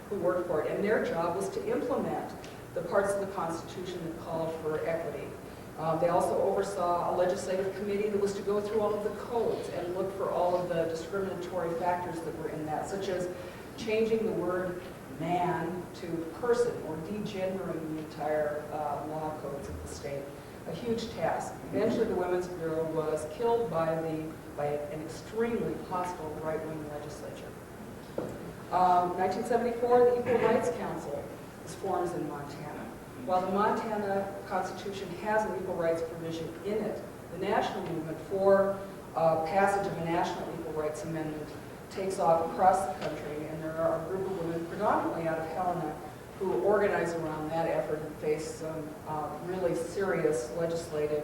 who worked for it. And their job was to implement the parts of the Constitution that called for equity. They also oversaw a legislative committee that was to go through all of the codes and look for all of the discriminatory factors that were in that, such as changing the word man to person, or degendering the entire law codes of the state. A huge task. Eventually the Women's Bureau was killed by an extremely hostile right-wing legislature. 1974, the Equal Rights Council is formed in Montana. While the Montana Constitution has an equal rights provision in it, the national movement for passage of a national equal rights amendment takes off across the country, and there are a group of women, predominantly out of Helena, who organize around that effort and face some really serious legislative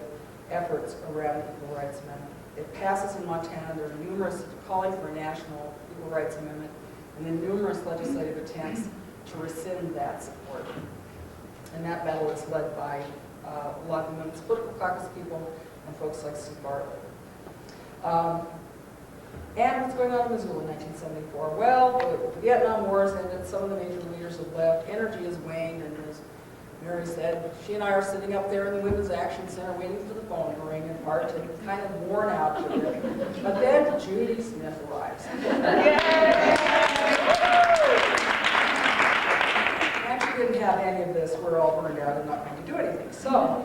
efforts around the Equal Rights Amendment. It passes in Montana. There are numerous calling for a national Equal Rights Amendment, and then numerous legislative attempts to rescind that support. And that battle is led by a lot of the Women's Political Caucus people and folks like Sue Bartlett. And what's going on in Missoula in 1974? Well, the Vietnam War has ended, some of the major leaders have left, energy has waned, and as Mary said, she and I are sitting up there in the Women's Action Center waiting for the phone to ring in part and kind of worn out. But then Judy Smith arrives. And she didn't have any of this, we're all burned out and not going to do anything. So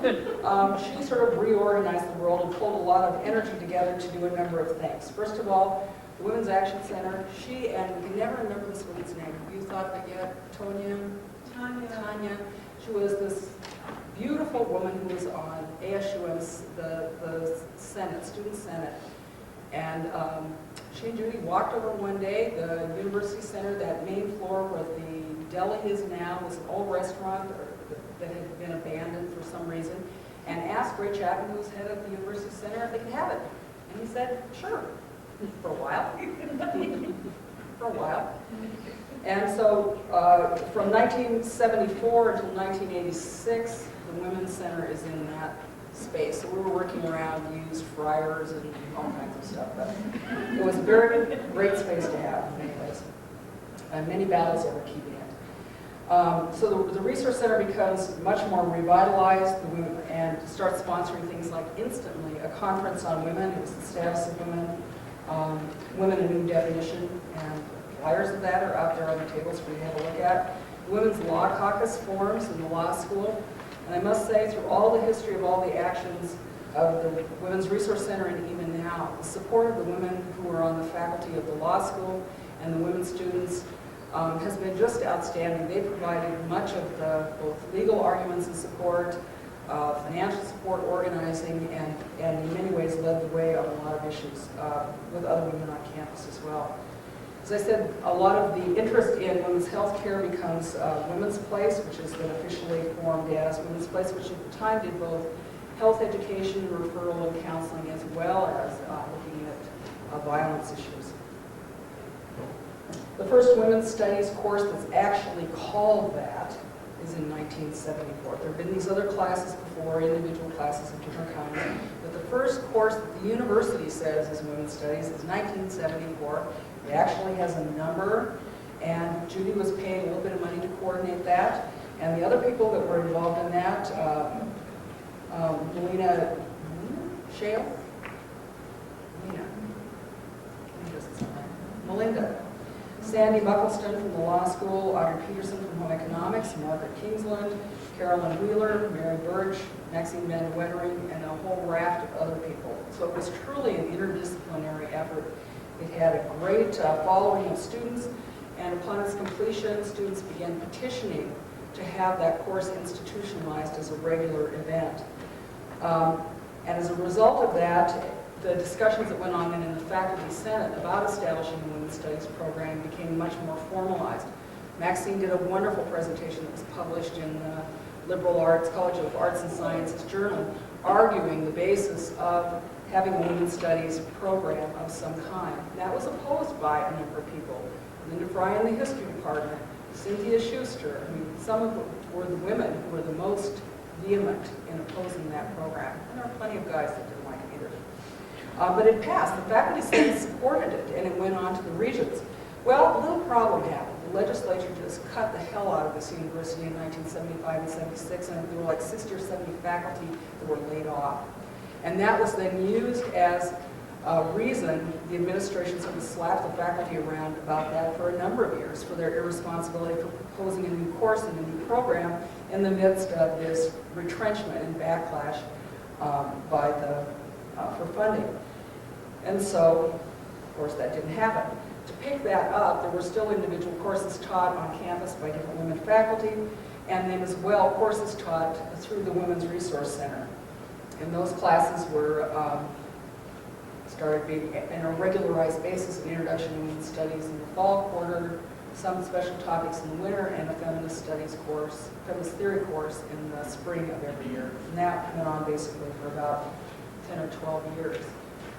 she sort of reorganized the world and pulled a lot of energy together to do a number of things. First of all, the Women's Action Center, she, and we can never remember this woman's name. Have you thought of it yet? Tanya. She was this beautiful woman who was on ASUM's, the Senate, Student Senate. And she and Judy walked over one day, the University Center, that main floor where the deli is now, was an old restaurant that had been abandoned for some reason, and asked Ray Chapman, who was head of the University Center, if they could have it. And he said, sure, for a while. For a while. And so from 1974 until 1986, the Women's Center is in that space. So we were working around used fryers and all kinds of stuff. But it was a very great space to have in many ways. And many battles over keeping it. So the Resource Center becomes much more revitalized and starts sponsoring things like instantly a conference on women. It was the status of women, women a new definition, and flyers of that are out there on the tables for you to have a look at. The Women's Law Caucus forms in the law school. And I must say, through all the history of all the actions of the Women's Resource Center and even now, the support of the women who are on the faculty of the law school and the women students has been just outstanding. They provided much of the both legal arguments and support, financial support, organizing, and in many ways led the way on a lot of issues with other women on campus as well. As I said, a lot of the interest in women's health care becomes Women's Place, which has been officially formed as Women's Place, which at the time did both health education, referral, and counseling, as well as looking at violence issues. The first women's studies course that's actually called that is in 1974. There have been these other classes before, individual classes of different kinds, but the first course that the university says is women's studies is 1974. It actually has a number, and Judy was paid a little bit of money to coordinate that, and the other people that were involved in that, Melina Shale? Melinda. Sandy Buckleston from the law school, Audrey Peterson from home economics, Margaret Kingsland, Carolyn Wheeler, Mary Birch, Maxine Van Wettering, and a whole raft of other people. So it was truly an interdisciplinary effort. It had a great following of students, and upon its completion, students began petitioning to have that course institutionalized as a regular event. And as a result of that, the discussions that went on in the faculty senate about establishing a women's studies program became much more formalized. Maxine did a wonderful presentation that was published in the Liberal Arts, College of Arts and Sciences Journal, arguing the basis of having a women's studies program of some kind. That was opposed by a number of people. Linda Fry in the history department, Cynthia Schuster. I mean, some of them were the women who were the most vehement in opposing that program. And there are plenty of guys that didn't like it either. But it passed. The faculty senate supported it, and it went on to the regents. Well, a little problem happened. The legislature just cut the hell out of this university in 1975 and 76, and there were like 60 or 70 faculty that were laid off. And that was then used as a reason the administration sort of slapped the faculty around about that for a number of years for their irresponsibility for proposing a new course and a new program in the midst of this retrenchment and backlash for funding. And so, of course, that didn't happen. To pick that up, there were still individual courses taught on campus by different women faculty, and then as well courses taught through the Women's Resource Center. And those classes were started being on a regularized basis, an introduction to women's studies in the fall quarter, some special topics in the winter, and a feminist studies course, feminist theory course in the spring of every year. And that went on basically for about 10 or 12 years.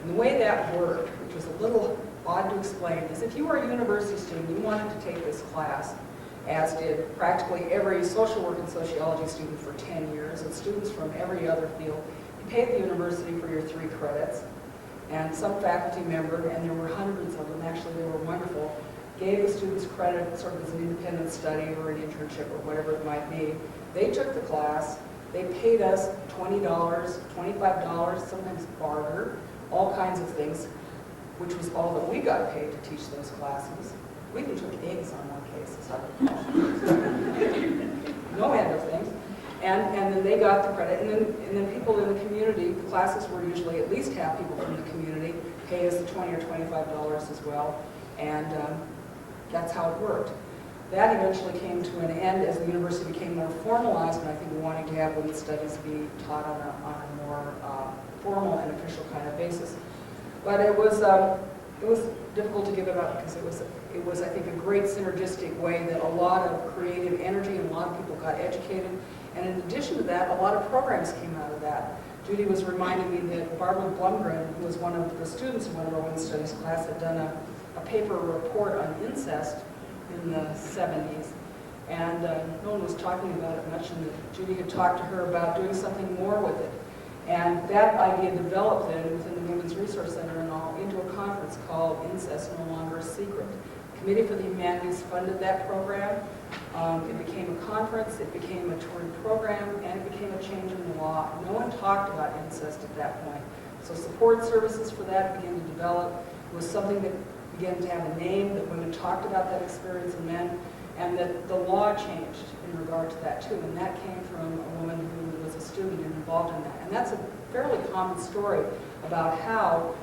And the way that worked, which was a little odd to explain, is if you were a university student, you wanted to take this class, as did practically every social work and sociology student for 10 years, and students from every other field. You paid the university for your 3 credits, and some faculty member, and there were hundreds of them, actually they were wonderful, gave the students credit sort of as an independent study or an internship or whatever it might be. They took the class, they paid us $20, $25, sometimes barter, all kinds of things, which was all that we got paid to teach those classes. We even took eggs on one case, as I recall. No end of things. And then they got the credit, and then people in the community, the classes were usually at least half people from the community, pay us the $20 or $25 as well, and that's how it worked. That eventually came to an end as the university became more formalized, and I think we wanted to have women's studies be taught on a more formal and official kind of basis. But it was difficult to give it up because it was I think a great synergistic way that a lot of creative energy and a lot of people got educated. And in addition to that, a lot of programs came out of that. Judy was reminding me that Barbara Blumgren, who was one of the students in one of our women's studies class, had done a paper report on incest in the 70s. And no one was talking about it much, and Judy had talked to her about doing something more with it. And that idea developed then within the Women's Resource Center and all into a conference called Incest No Longer a Secret. The Committee for the Humanities funded that program. It became a conference, it became a touring program, and it became a change in the law. No one talked about incest at that point. So support services for that began to develop. It was something that began to have a name, that women talked about that experience in men, and that the law changed in regard to that too. And that came from a woman who was a student and involved in that. And that's a fairly common story about how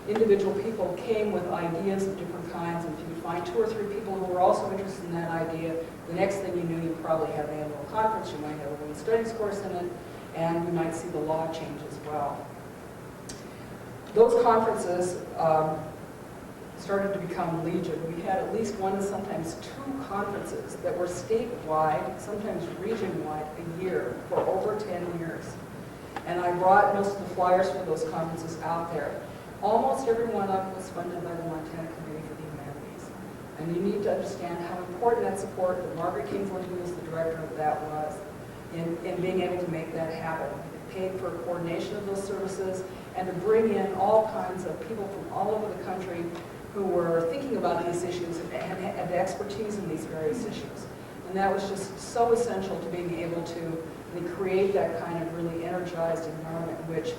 individual people came with ideas of different kinds, and if you could find 2 or 3 people who were also interested in that idea, the next thing you knew, you probably had an annual conference, you might have a women's studies course in it, and you might see the law change as well. Those conferences started to become legion. We had at least 1 and sometimes 2 conferences that were statewide, sometimes region-wide, a year for over 10 years. And I brought most of the flyers for those conferences out there. Almost every one of them was funded by the Montana Committee for the Humanities. And you need to understand how important that support that Margaret Kingsley, who was the director of that, was in being able to make that happen. It paid for coordination of those services and to bring in all kinds of people from all over the country who were thinking about these issues and had expertise in these various issues. And that was just so essential to being able to create that kind of really energized environment in which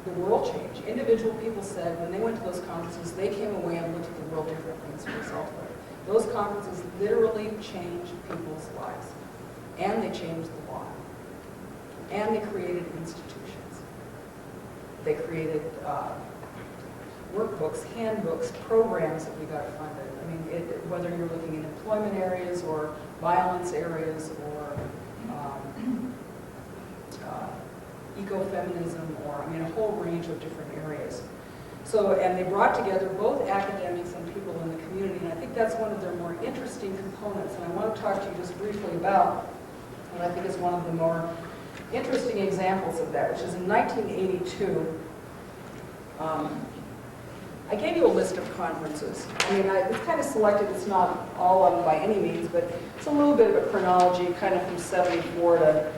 the world changed. Individual people said when they went to those conferences, they came away and looked at the world differently as a result of it. Those conferences literally changed people's lives. And they changed the law. And they created institutions. They created workbooks, handbooks, programs that we got funded. I mean, whether you're looking in employment areas or violence areas or ecofeminism or, I mean, a whole range of different areas. So, and they brought together both academics and people in the community, and I think that's one of their more interesting components, and I want to talk to you just briefly about what I think is one of the more interesting examples of that, which is in 1982, I gave you a list of conferences. I mean, it's kind of selected, it's not all of them by any means, but it's a little bit of a chronology, kind of from 74 to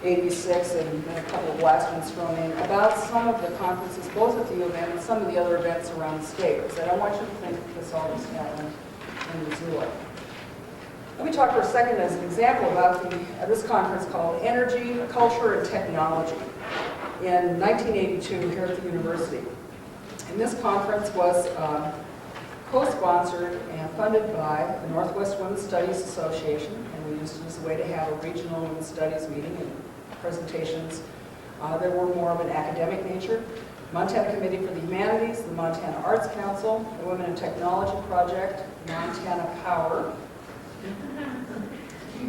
86, and then a couple of last ones thrown in, about some of the conferences, both at the U of M and some of the other events around the state. I said, I want you to think of this all this happened in Missoula. Let me talk for a second as an example about this conference called Energy, Culture, and Technology in 1982 here at the university. And this conference was co-sponsored and funded by the Northwest Women's Studies Association, and we used it as a way to have a regional women's studies meeting and presentations. There were more of an academic nature. Montana Committee for the Humanities, the Montana Arts Council, the Women in Technology Project, Montana Power,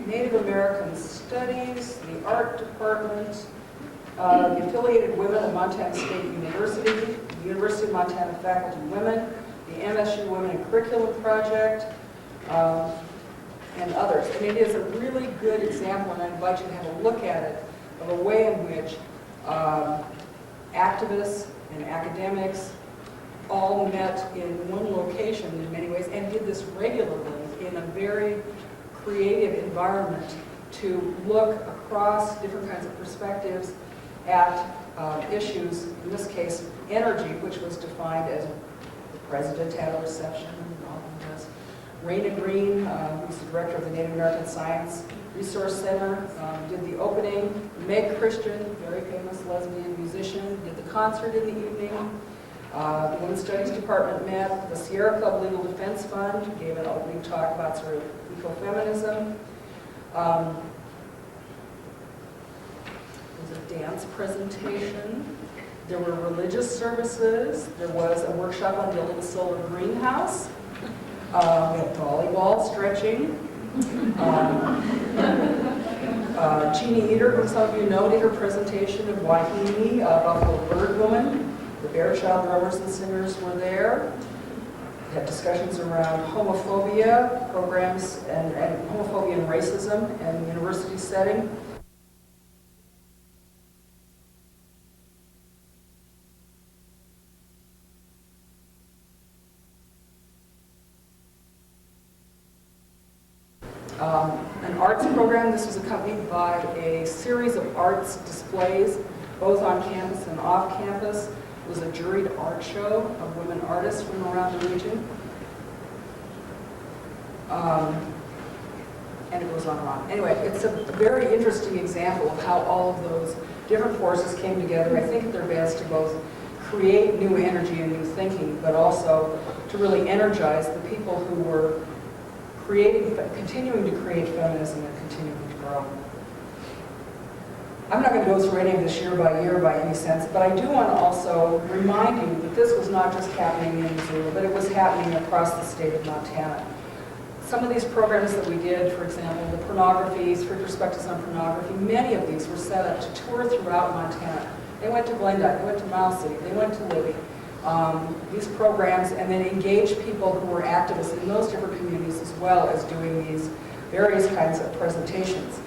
Native American Studies, the Art Department, the Affiliated Women of Montana State University, the University of Montana Faculty Women, the MSU Women in Curriculum Project, and others. And it is a really good example, and I invite you to have a look at it, of a way in which activists and academics all met in one location in many ways and did this regularly in a very creative environment to look across different kinds of perspectives at issues, in this case, energy, which was defined as the president had a reception, and often does. Raina Green, who's the director of the Native American Science Resource Center, did the opening. Meg Christian, very famous lesbian musician, did the concert in the evening. The Women's Studies Department met. The Sierra Club Legal Defense Fund gave an opening talk about sort of ecofeminism. There was a dance presentation. There were religious services. There was a workshop on building a solar greenhouse. We had volleyball, stretching. Jeannie Eater, who some of you know, did her presentation of Wahine, Buffalo Bird Woman. The Bearchild drummers and singers were there. We had discussions around homophobia programs and homophobia and racism in the university setting. An arts program. This was accompanied by a series of arts displays, both on campus and off campus. It was a juried art show of women artists from around the region. And it goes on and on. Anyway, it's a very interesting example of how all of those different forces came together, I think at their best, to both create new energy and new thinking, but also to really energize the people who were continuing to create feminism and continuing to grow. I'm not going to go through any of this year by any sense, but I do want to also remind you that this was not just happening in Missouri, but it was happening across the state of Montana. Some of these programs that we did, for example, the pornography, street perspectives on pornography, many of these were set up to tour throughout Montana. They went to Glendive, they went to Miles City, they went to Libby. These programs, and then engage people who were activists in those different communities as well as doing these various kinds of presentations.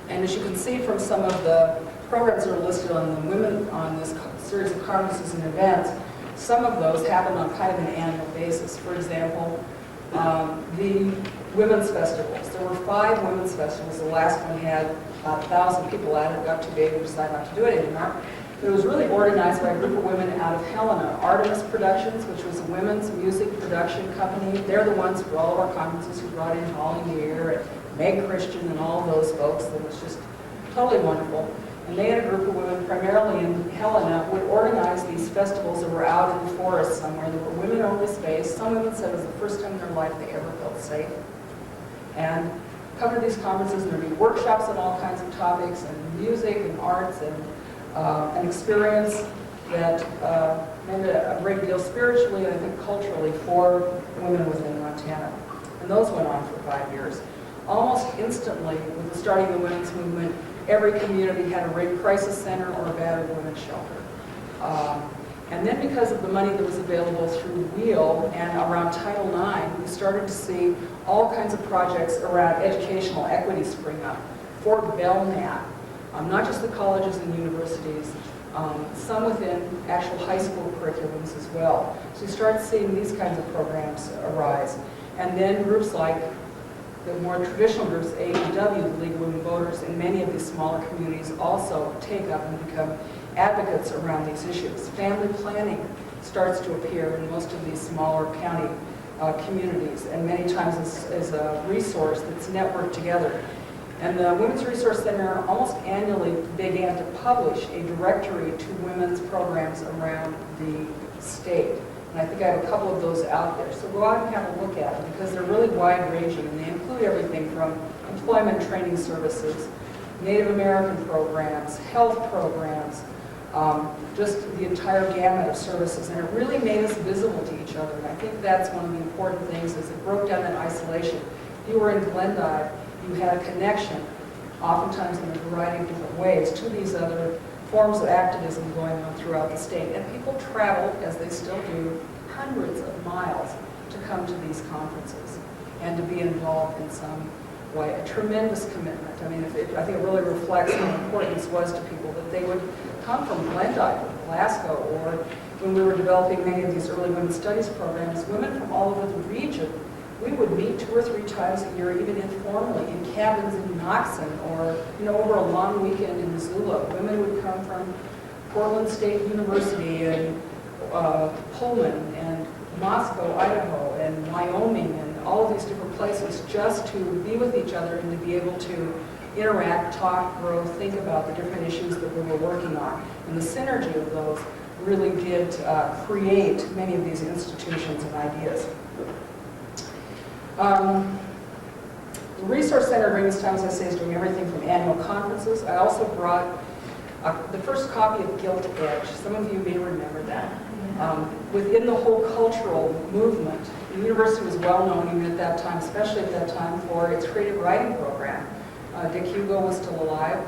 And as you can see from some of the programs that are listed on the women on this series of conferences and events, some of those happen on kind of an annual basis. For example, the women's festivals. There were 5 women's festivals. The last one had about 1,000 people at it. Got too big, we decided not to do it anymore. But it was really organized by a group of women out of Helena. Artemis Productions, which was a women's music production company. They're the ones for all of our conferences who brought in Holly Weir and Meg Christian and all of those folks. That was just totally wonderful. And they had a group of women, primarily in Helena, would organize these festivals that were out in the forest somewhere. They were women-only space. Some women said it was the first time in their life they ever felt safe. And come to these conferences, and there'd be workshops on all kinds of topics, and music and arts, and an experience that made a great deal spiritually and I think culturally for women within Montana. And those went on for 5 years. Almost instantly, with the starting of the women's movement, every community had a rape crisis center or a battered women's shelter. And then because of the money that was available through WHEEL and around Title IX, we started to see all kinds of projects around educational equity spring up. Fort Belknap, not just the colleges and universities, some within actual high school curriculums as well. So you start seeing these kinds of programs arise. And then groups like the more traditional groups, AEW, the League of Women Voters, in many of these smaller communities also take up and become advocates around these issues. Family planning starts to appear in most of these smaller county communities, and many times is a resource that's networked together. And the Women's Resource Center almost annually began to publish a directory to women's programs around the state. And I think I have a couple of those out there. So go out and have a look at them because they're really wide-ranging, and they include everything from employment training services, Native American programs, health programs, just the entire gamut of services. And it really made us visible to each other. And I think that's one of the important things is it broke down that isolation. If you were in Glendive, you had a connection, oftentimes in a variety of different ways, to these other forms of activism going on throughout the state. And people traveled, as they still do, hundreds of miles to come to these conferences and to be involved in some way. A tremendous commitment. I mean, I think it really reflects how important this was to people, that they would come from Glendive or Glasgow, or when we were developing many of these early women's studies programs, women from all over the region, we would meet 2 or 3 times a year, even informally, in cabins in Noxon, or over a long weekend in Missoula. Women would come from Portland State University and Pullman and Moscow, Idaho, and Wyoming, and all of these different places just to be with each other and to be able to interact, talk, grow, think about the different issues that we were working on. And the synergy of those really did create many of these institutions and ideas. The Resource Center during this time, as I say, is doing everything from annual conferences. I also brought the first copy of Gilt Edge. Some of you may remember that. Within the whole cultural movement, the university was well known even at that time, especially at that time, for its creative writing program. Dick Hugo was still alive.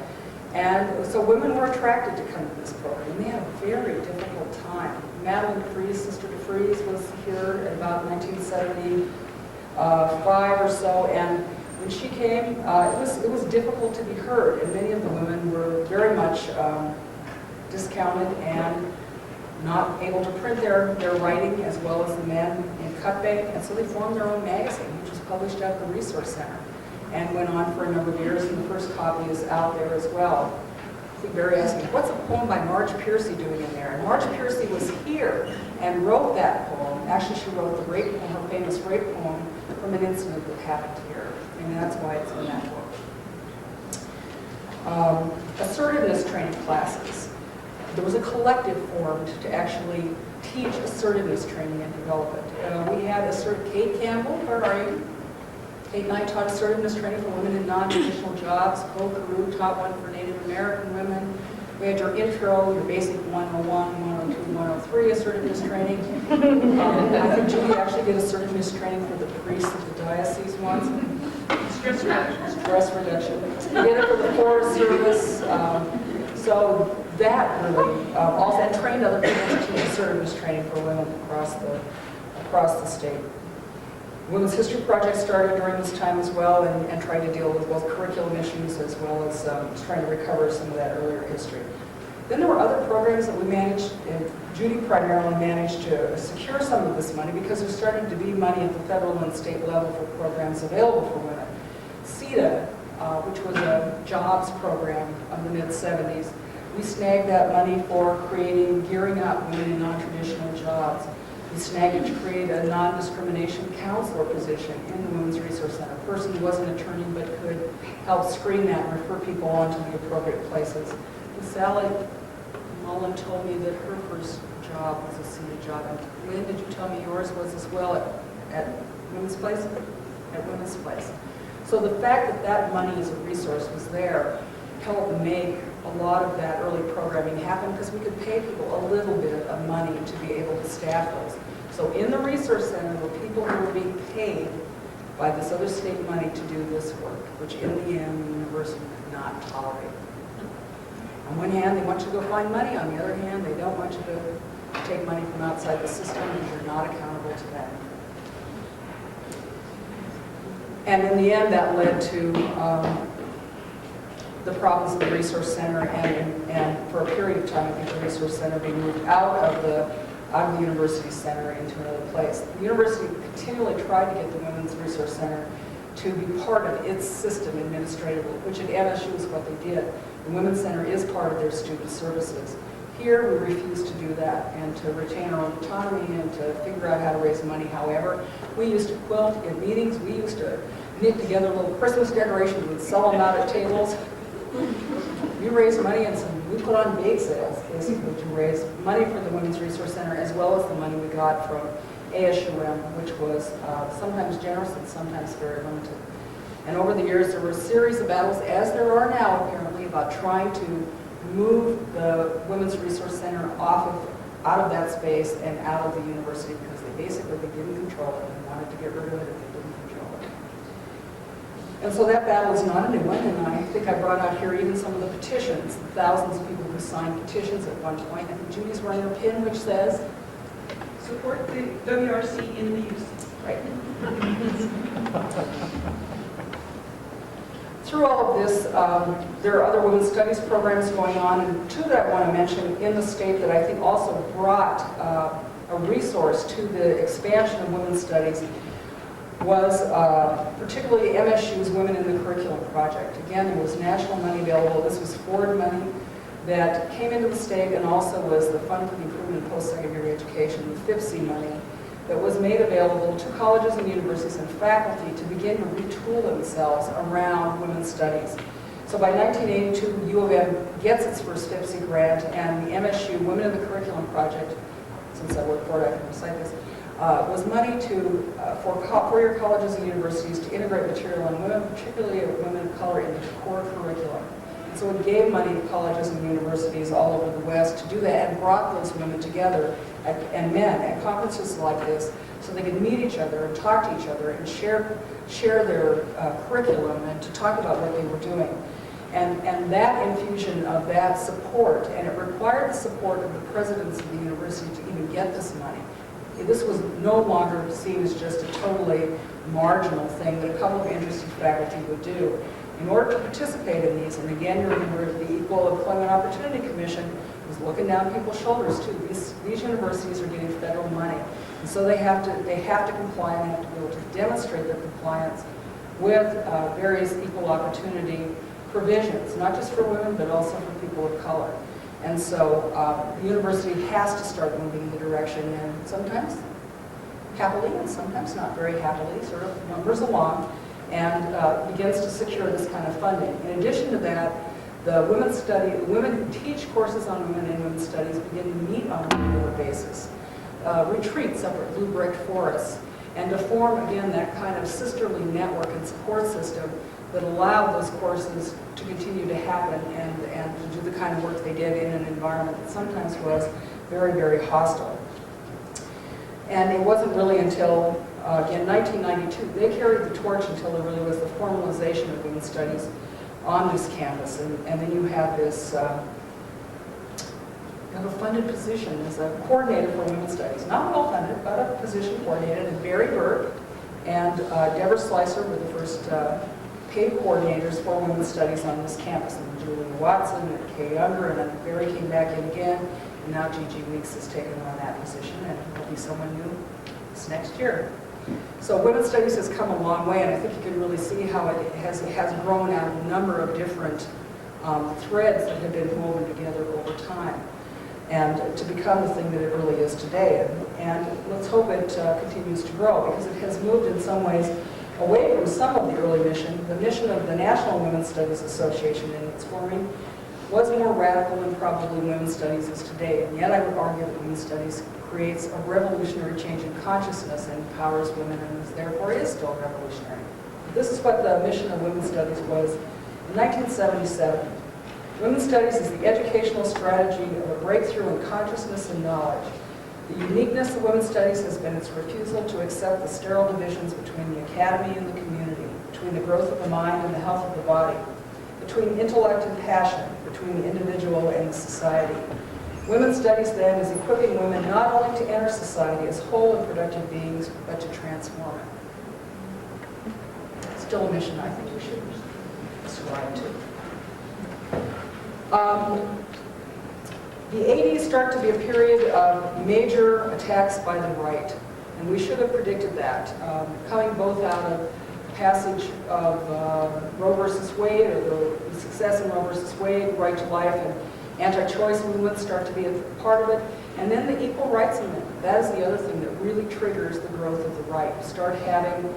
And so women were attracted to come to this program. They had a very difficult time. Madeline DeFries, Sister DeFries, was here in about 1975 or so, and when she came, it was difficult to be heard, and many of the women were very much discounted and not able to print their writing as well as the men in Cutbank, and so they formed their own magazine, which was published at the Resource Center, and went on for a number of years, and the first copy is out there as well. I think Barry asked me, what's a poem by Marge Piercy doing in there? And Marge Piercy was here and wrote that poem. Actually, she wrote the rape poem, her famous rape poem, from an incident that happened here, and that's why it's in that book. Assertiveness training classes. There was a collective formed to actually teach assertiveness training and develop it. We had Kate Campbell, where are you? Kate and I taught assertiveness training for women in non-traditional jobs. Cole Carew taught one for Native American women. We had your intro, your basic 101, 102, 103 assertiveness training. I think Judy actually did assertiveness training for the priests of the diocese once. Stress reduction. Stress reduction. We did it for the Forest Service. So that really, also, and trained other people to teach assertiveness training for women across the state. Women's History Project started during this time as well and tried to deal with both curriculum issues as well as trying to recover some of that earlier history. Then there were other programs that we managed, and Judy primarily managed to secure some of this money because there started to be money at the federal and state level for programs available for women. CETA, which was a jobs program of the mid-70s, we snagged that money for creating Gearing Up Women in Non-Traditional Jobs. We snagged it to create a non-discrimination counselor position in the Women's Resource Center. A person who wasn't an attorney but could help screen that and refer people on to the appropriate places. And Sally Mullen told me that her first job was a CETA job. And Lynn, did you tell me yours was as well at Women's Place? At Women's Place. So the fact that that money as a resource was there helped make a lot of that early programming happen because we could pay people a little bit of money to be able to staff those. So in the Resource Center were people who were being paid by this other state money to do this work, which in the end the university could not tolerate. On one hand, they want you to go find money. On the other hand, they don't want you to take money from outside the system because you're not accountable to them. And in the end, that led to the problems of the Resource Center, and for a period of time, I think the Resource Center being moved out of the University Center into another place. The university continually tried to get the Women's Resource Center to be part of its system administratively, which at MSU is what they did. The Women's Center is part of their student services. Here, we refuse to do that and to retain our own autonomy and to figure out how to raise money. However, we used to quilt in meetings. We used to knit together little Christmas decorations and sell them out at tables. We raised money and we put on bake sales, basically, to raise money for the Women's Resource Center as well as the money we got from ASUM, which was sometimes generous and sometimes very limited. And over the years, there were a series of battles, as there are now apparently, about trying to move the Women's Resource Center out of that space and out of the university because they didn't control it and wanted to get rid of it if they didn't control it. And so that battle is not a new one, and I think I brought out here even some of the petitions, the thousands of people who signed petitions at one point. And Judy's wearing a pin which says, Support the WRC in the use. right. Through all of this, there are other women's studies programs going on, and two that I want to mention in the state that I think also brought a resource to the expansion of women's studies was particularly MSU's Women in the Curriculum Project. Again, there was national money available. This was Ford money that came into the state and also was the Fund for the Improvement of Post-Secondary Education, the FIPSE money, that was made available to colleges and universities and faculty to begin to retool themselves around women's studies. So by 1982, U of M gets its first FIPSE grant, and the MSU Women in the Curriculum Project, since I work for it, I can recite this, was money for four-year colleges and universities to integrate material on women, particularly women of color, into the core curriculum. And so it gave money to colleges and universities all over the West to do that and brought those women together and men at conferences like this so they could meet each other and talk to each other and share their curriculum and to talk about what they were doing. And that infusion of that support, and it required the support of the presidents of the university to even get this money. This was no longer seen as just a totally marginal thing that a couple of interested faculty would do. In order to participate in these, and again, you remember the Equal Employment Opportunity Commission was looking down people's shoulders too. These universities are getting federal money, and so they have to comply and they have to be able to demonstrate their compliance with various equal opportunity provisions, not just for women, but also for people of color. And so the university has to start moving in the direction, and sometimes happily and sometimes not very happily, sort of numbers along, and begins to secure this kind of funding. In addition to that, the women who teach courses on women in women's studies begin to meet on a regular basis. Retreats up at Blue Brick Forest. and to form, again, that kind of sisterly network and support system that allowed those courses to continue to happen and to do the kind of work they did in an environment that sometimes was very, very hostile. And it wasn't really until, in 1992, they carried the torch until there really was the formalization of women's studies on this campus. And then you have this, you have a funded position as a coordinator for women's studies. Not well funded, but a position coordinated. And Barry Burke and Deborah Slicer were the first paid coordinators for women's studies on this campus. And Julia Watson and Kay Younger, and then Barry came back in again. And now Gigi Weeks has taken on that position, and will be someone new this next year. So women's studies has come a long way, and I think you can really see how it has grown out of a number of different threads that have been woven together over time, and to become the thing that it really is today. And let's hope it continues to grow, because it has moved in some ways away from some of the early mission. The mission of the National Women's Studies Association in its forming was more radical than probably women's studies is today. And yet I would argue that women's studies creates a revolutionary change in consciousness and empowers women, and therefore is still revolutionary. This is what the mission of women's studies was in 1977. Women's studies is the educational strategy of a breakthrough in consciousness and knowledge. The uniqueness of women's studies has been its refusal to accept the sterile divisions between the academy and the community, between the growth of the mind and the health of the body, between intellect and passion, between the individual and the society. Women's studies, then, is equipping women not only to enter society as whole and productive beings, but to transform it. Still a mission I think we should strive to. The 80s start to be a period of major attacks by the right, and we should have predicted that, coming both out of passage of Roe versus Wade, or the success in Roe versus Wade, right to life, and anti-choice movements start to be a part of it, and then the Equal Rights Amendment. That is the other thing that really triggers the growth of the right. You start having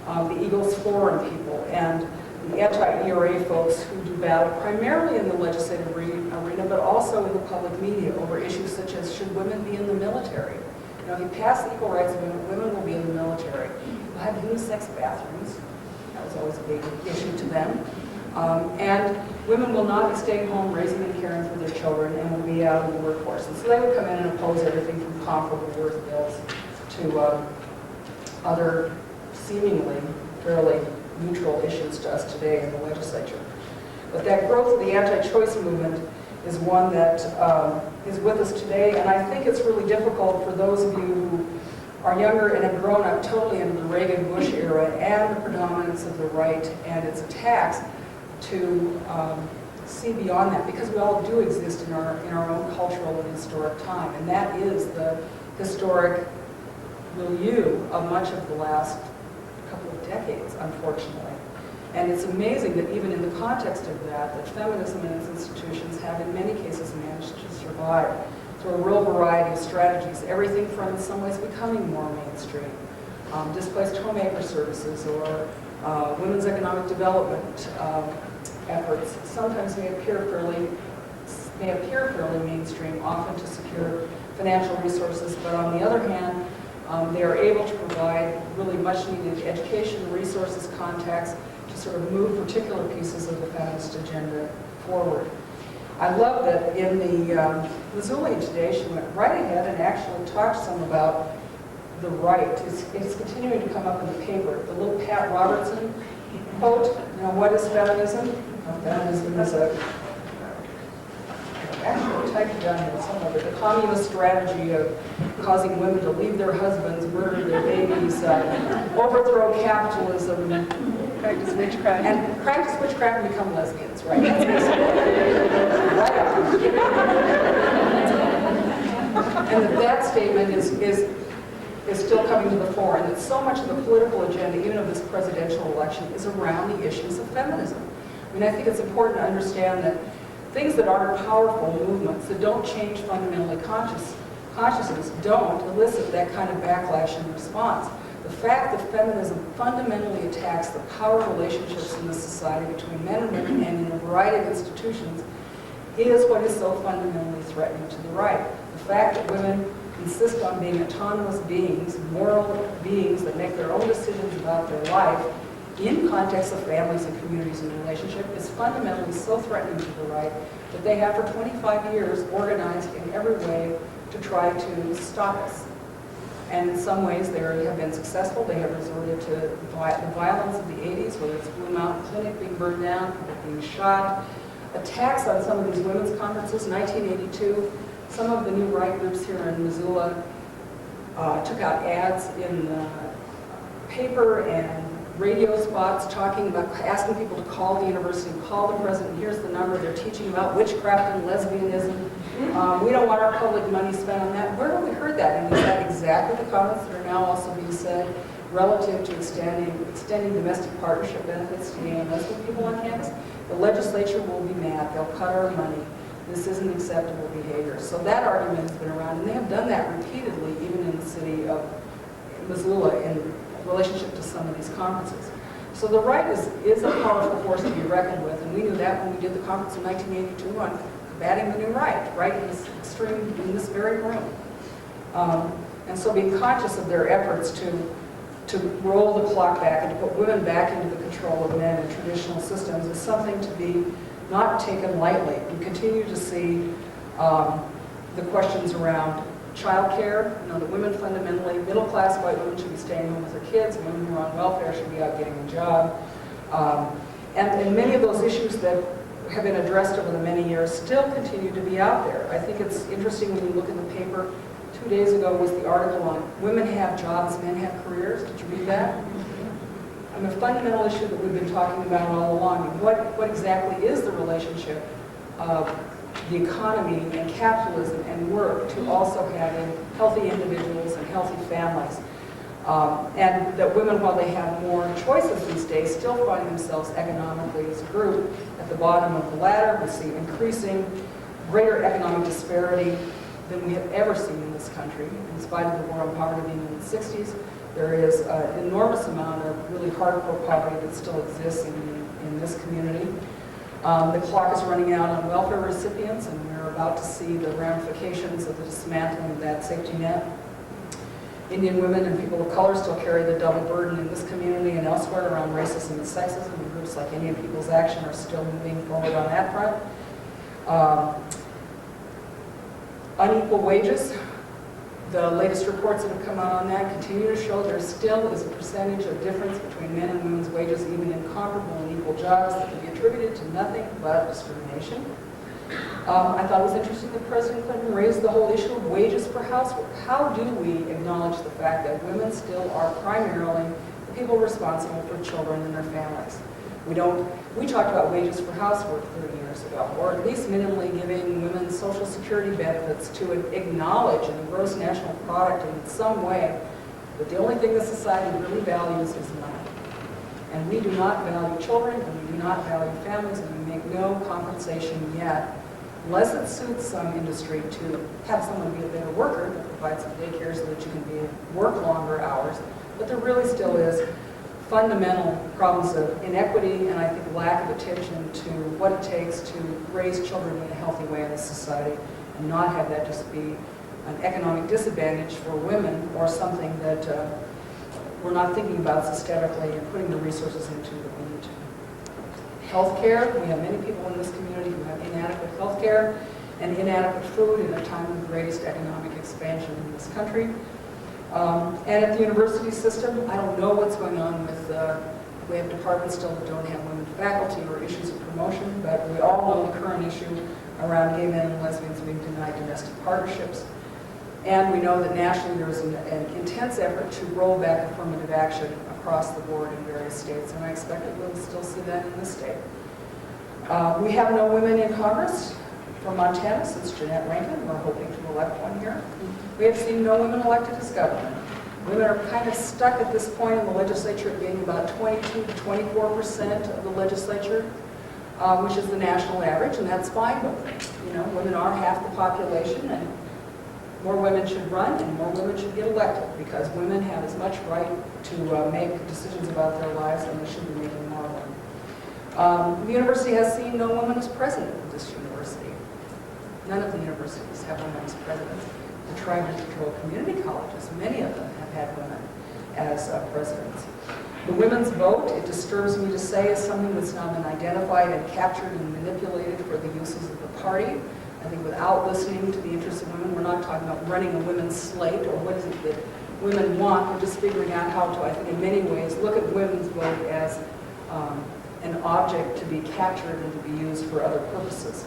the Eagles Forum people and the anti-ERA folks who do battle primarily in the legislative arena, but also in the public media over issues such as, should women be in the military? You know, he passed the Equal Rights Amendment, women will be in the military. We'll have unisex bathrooms. That was always a big issue to them. And women will not be staying home raising and caring for their children, and will be out in the workforce. And so they would come in and oppose everything from comparable worth bills to other seemingly fairly neutral issues to us today in the legislature. But that growth of the anti-choice movement is one that is with us today, and I think it's really difficult for those of you who are younger and have grown up totally in the Reagan-Bush era and the predominance of the right and its attacks to see beyond that, because we all do exist in our own cultural and historic time, and that is the historic milieu of much of the last couple of decades, unfortunately. And it's amazing that even in the context of that, that feminism and its institutions have in many cases managed to survive through a real variety of strategies, everything from in some ways becoming more mainstream, displaced homemaker services, or women's economic development efforts. Sometimes may appear fairly mainstream, often to secure financial resources, but on the other hand, they are able to provide really much needed education, resources, contacts to sort of move particular pieces of the feminist agenda forward. I love that in the Missoulian today, she went right ahead and actually talked some about the right. It's continuing to come up in the paper. The little Pat Robertson quote, you know, what is feminism? Feminism is actually typed down here somewhere, but the communist strategy of causing women to leave their husbands, murder their babies, overthrow capitalism, Practice witchcraft. and practice witchcraft and become lesbians, right? That's basically right on. And that statement is still coming to the fore, and that so much of the political agenda, even of this presidential election, is around the issues of feminism. I mean, I think it's important to understand that things that aren't powerful movements, that don't change fundamentally consciousness, don't elicit that kind of backlash and response. The fact that feminism fundamentally attacks the power relationships in the society between men and women and in a variety of institutions is what is so fundamentally threatening to the right. The fact that women insist on being autonomous beings, moral beings that make their own decisions about their life in context of families and communities and relationship is fundamentally so threatening to the right that they have for 25 years organized in every way to try to stop us. And in some ways they have been successful. They have resorted to the violence of the 80s, whether it's Blue Mountain Clinic being burned down, people being shot, attacks on some of these women's conferences. 1982, some of the new right groups here in Missoula took out ads in the paper and radio spots talking about, asking people to call the university, call the president, here's the number, they're teaching about witchcraft and lesbianism. We don't want our public money spent on that. Where have we heard that? And is that exactly the comments that are now also being said relative to extending domestic partnership benefits to gay and lesbian people on campus? The legislature will be mad. They'll cut our money. This isn't acceptable behavior. So that argument has been around, and they have done that repeatedly, even in the city of Missoula, in relationship to some of these conferences. So the right is a powerful force to be reckoned with, and we knew that when we did the conference in 1982 on combating the new right in this extreme, in this very room. And so being conscious of their efforts to roll the clock back and to put women back into the control of men in traditional systems is something to be not taken lightly. We continue to see the questions around child care, that women fundamentally, middle-class white women should be staying home with their kids, women who are on welfare should be out getting a job. And many of those issues that have been addressed over the many years still continue to be out there. I think it's interesting when you look in the paper. 2 days ago was the article on women have jobs, men have careers. Did you read that? A fundamental issue that we've been talking about all along. What exactly is the relationship of the economy and capitalism and work to also having healthy individuals and healthy families? And that women, while they have more choices these days, still find themselves economically as a group at the bottom of the ladder. We see increasing greater economic disparity than we have ever seen in this country. In spite of the war on poverty being in the 60s, there is an enormous amount of really hardcore poverty that still exists in this community. The clock is running out on welfare recipients, and we're about to see the ramifications of the dismantling of that safety net. Indian women and people of color still carry the double burden in this community and elsewhere around racism and sexism, and groups like Indian People's Action are still moving forward on that front. Unequal wages. The latest reports that have come out on that continue to show there still is a percentage of difference between men and women's wages, even in comparable and equal jobs, that can be attributed to nothing but discrimination. I thought it was interesting that President Clinton raised the whole issue of wages for housework. How do we acknowledge the fact that women still are primarily the people responsible for children and their families? We talked about wages for housework 30 years ago, or at least minimally giving women Social Security benefits to acknowledge in the gross national product in some way that the only thing that society really values is money. And we do not value children, and we do not value families, and we make no compensation yet, unless it suits some industry to have someone be a better worker, to provide some daycare so that you can work longer hours. But there really still is fundamental problems of inequity and I think lack of attention to what it takes to raise children in a healthy way in this society and not have that just be an economic disadvantage for women or something that we're not thinking about systemically and putting the resources into that we need to. Healthcare, we have many people in this community who have inadequate healthcare and inadequate food in a time of the greatest economic expansion in this country. And at the university system, I don't know what's going on with, we have departments still that don't have women faculty or issues of promotion, but we all know the current issue around gay men and lesbians being denied domestic partnerships. And we know that nationally there is an intense effort to roll back affirmative action across the board in various states, and I expect that we'll still see that in this state. We have no women in Congress from Montana since Jeanette Rankin. We're hoping to elect one here. We have seen no women elected as governor. Women are kind of stuck at this point in the legislature at being about 22 to 24% of the legislature, which is the national average, and that's fine with me. Women are half the population, and more women should run and more women should get elected because women have as much right to make decisions about their lives and they should be making more of them. The university has seen no woman as president of this university. None of the universities have women as presidents. the tribal controlled community colleges. Many of them have had women as presidents. The women's vote, it disturbs me to say, is something that's now been identified and captured and manipulated for the uses of the party. I think without listening to the interests of women, we're not talking about running a women's slate or what is it that women want. We're just figuring out how to, I think in many ways, look at women's vote as an object to be captured and to be used for other purposes.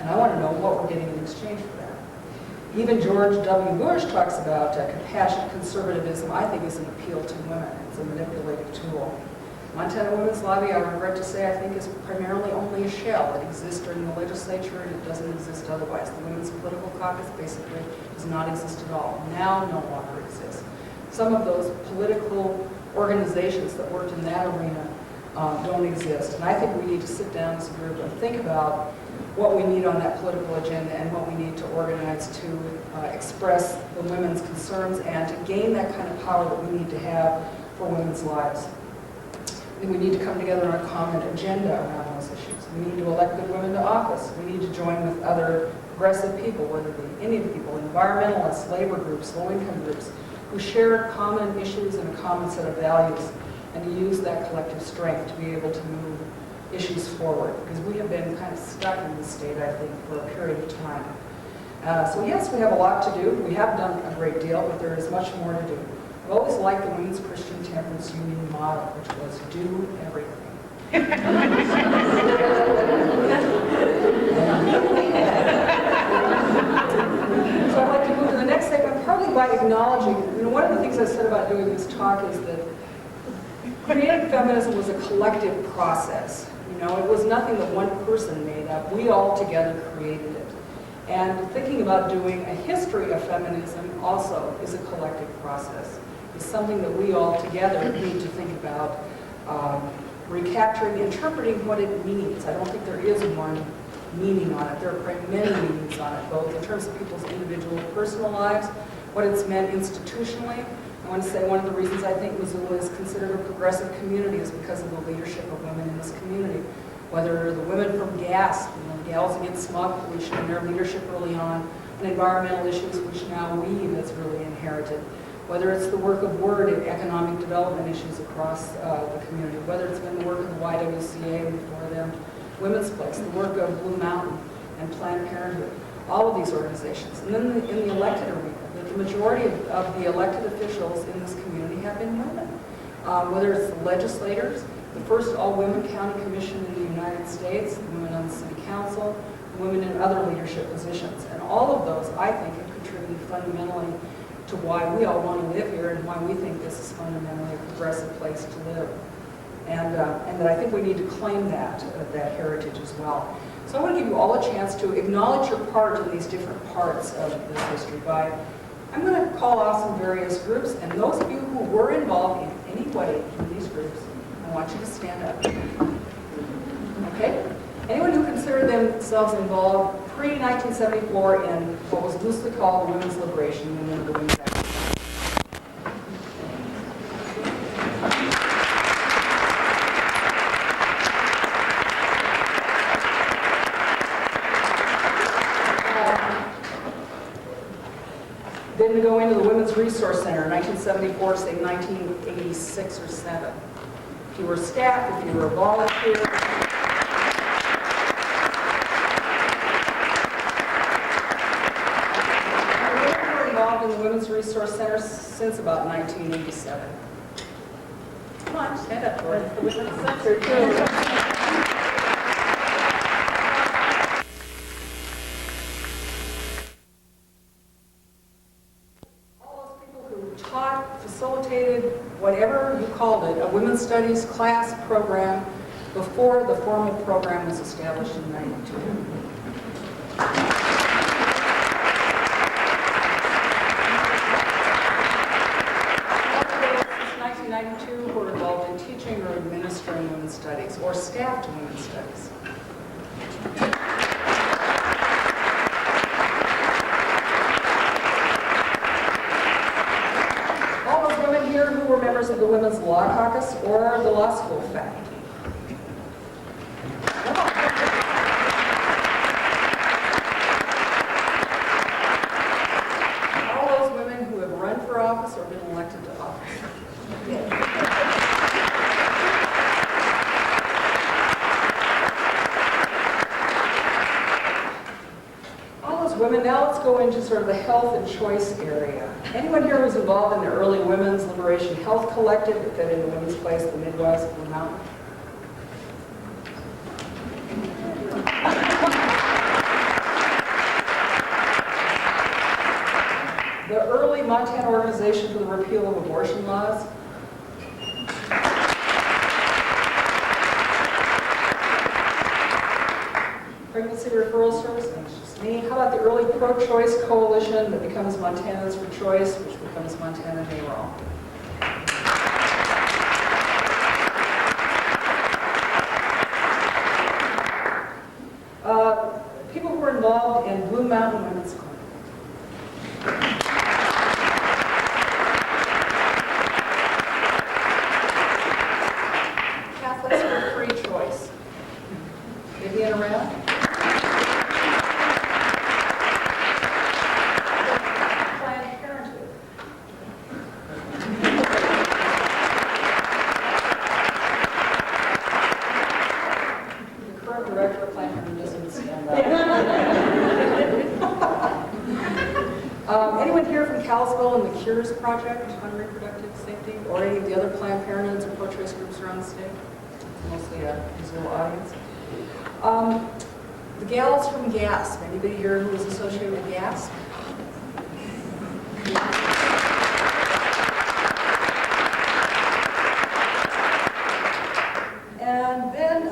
And I want to know what we're getting in exchange for that. Even George W. Bush talks about compassionate conservatism, I think, is an appeal to women. It's a manipulative tool. Montana Women's Lobby, I regret to say, I think is primarily only a shell. It exists during the legislature and it doesn't exist otherwise. The Women's Political Caucus basically does not exist at all. Now no longer exists. Some of those political organizations that worked in that arena don't exist. And I think we need to sit down as a group and think about what we need on that political agenda and what we need to organize to express the women's concerns and to gain that kind of power that we need to have for women's lives. I think we need to come together on a common agenda around those issues. We need to elect good women to office. We need to join with other progressive people, whether they be Indian people, environmentalists, labor groups, low-income groups, who share common issues and a common set of values, and to use that collective strength to be able to move issues forward, because we have been kind of stuck in this state, I think, for a period of time. So yes, we have a lot to do. We have done a great deal, but there is much more to do. I've always liked the Women's Christian Temperance Union motto, which was do everything. So I'd like to move to the next segment, partly by acknowledging, one of the things I said about doing this talk is that creative feminism was a collective process. It was nothing that one person made up. We all together created it. And thinking about doing a history of feminism also is a collective process. It's something that we all together need to think about recapturing, interpreting what it means. I don't think there is one meaning on it. There are quite many meanings on it, both in terms of people's individual personal lives, what it's meant institutionally. I want to say one of the reasons I think Missoula is considered a progressive community is because of the leadership of women in this community. Whether the women from GAS, Gals Against Smog Pollution, and their leadership early on environmental issues, which now WEAVE has really inherited. Whether it's the work of WORD in economic development issues across the community. Whether it's been the work of the YWCA and before them, Women's Place, the work of Blue Mountain and Planned Parenthood. All of these organizations. And then in the elected arena, the majority of the elected officials in this community have been women. Whether it's the legislators, the first all-women county commission in the United States, the women on the city council, the women in other leadership positions. And all of those, I think, have contributed fundamentally to why we all want to live here and why we think this is fundamentally a progressive place to live. And that I think we need to claim that heritage as well. So I want to give you all a chance to acknowledge your part in these different parts of this history by, I'm going to call off some various groups, and those of you who were involved in any way in these groups, I want you to stand up. Okay? Anyone who considered themselves involved pre-1974 in what was loosely called the Women's Liberation Movement, the Women's Action. Then to go into the Women's Resource Center, 1974 to say 1986 or 7. If you were staff, if you were a volunteer. We were involved in the Women's Resource Center since about 1987. Come on, stand up for it. The Women's Center, too. Facilitated whatever you called it, a women's studies class program before the formal program was established in 92. Since 1992 who are involved in teaching or administering women's studies or staffed women's studies. Who were members of the Women's Law Caucus or the law school faculty. office or been elected to office. All those women, now let's go into sort of the health and choice area. Anyone here who's involved in the early Women's Liberation Health Collective that fit in the Women's Place, the Midwest, Blue Mountain? The early Montana Organization for the Repeal of Abortion Laws. Pregnancy Referral Service, that's just me. How about the early Pro-Choice Coalition that becomes Montana's for Choice, which becomes Montana NARAL? People who were involved in Blue Mountain Women's Club. Catholics for Free Choice. Vivian around? Planned Parenthood. The current director of Planned Parenthood doesn't stand up. Anyone here from Kalispell and the Cures Project on reproductive safety, or any of the other Planned Parenthoods or pro-choice groups around the state? Mostly a Brazil audience. The gals from GASP. Anybody here who is associated with GASP? And then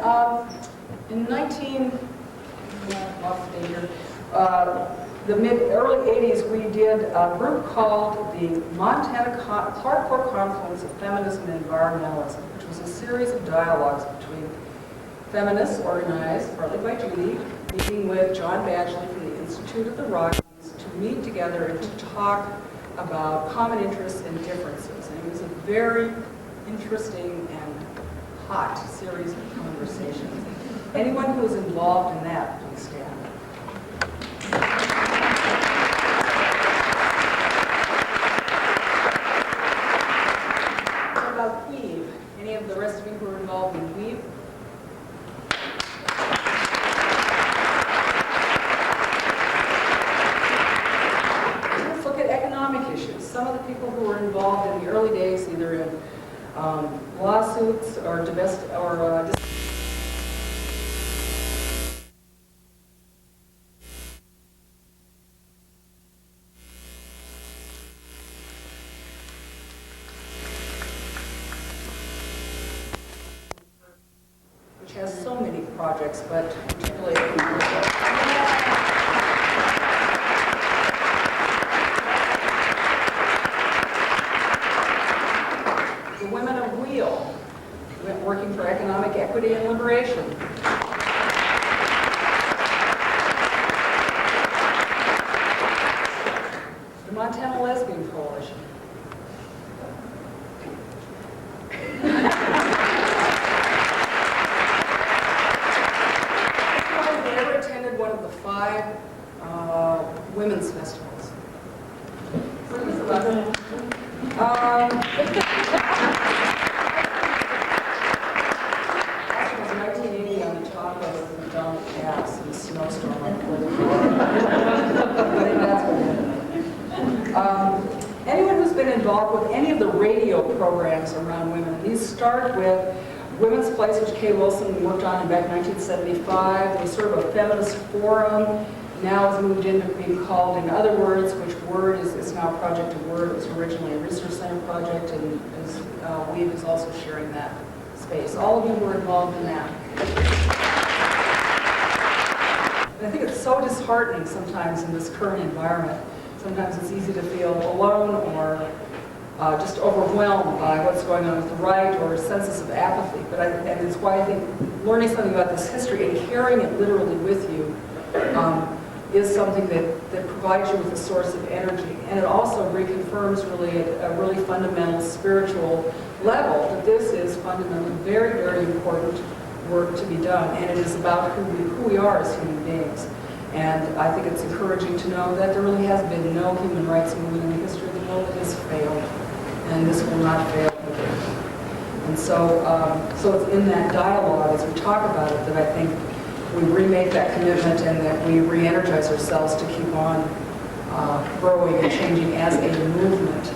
in the early 80s, we did a group called the Montana Hardcore Confluence of Feminism and Environmentalism, which was a series of dialogues between feminists organized, partly by Judy, meeting with John Badgley from the Institute of the Rockies to meet together and to talk about common interests and differences. And it was a very interesting and hot series of conversations. Anyone who was involved in that, please stand. What about Weave? Any of the rest of you who are involved in Weave? Let's look at economic issues. Some of the people who were involved in the early days, either in lawsuits or which has so many projects, but particularly the Women of Wheel, working for economic equity and liberation. The Montana Lesbian Coalition. Have you ever attended one of the 5 women's festivals? What is it? Anyone who's been involved with any of the radio programs around women, these start with Women's Place, which Kay Wilson worked on in back in 1975. It was sort of a feminist forum. Now has moved into being called In Other Words, which Word is now Project of Word. It was originally a research center project, and Weave is also sharing that space. All of you were involved in that. And I think it's so disheartening sometimes in this current environment. Sometimes it's easy to feel alone or just overwhelmed by what's going on with the right, or a sense of apathy. And it's why I think learning something about this history and carrying it literally with you is something that provides you with a source of energy. And it also reconfirms really a really fundamental spiritual level that this is fundamentally very, very important work to be done. And it is about who we are as human beings. And I think it's encouraging to know that there really has been no human rights movement in the history of the world that has failed. will not fail again. And so, so it's in that dialogue as we talk about it that I think we remake that commitment and that we re-energize ourselves to keep on growing and changing as a movement.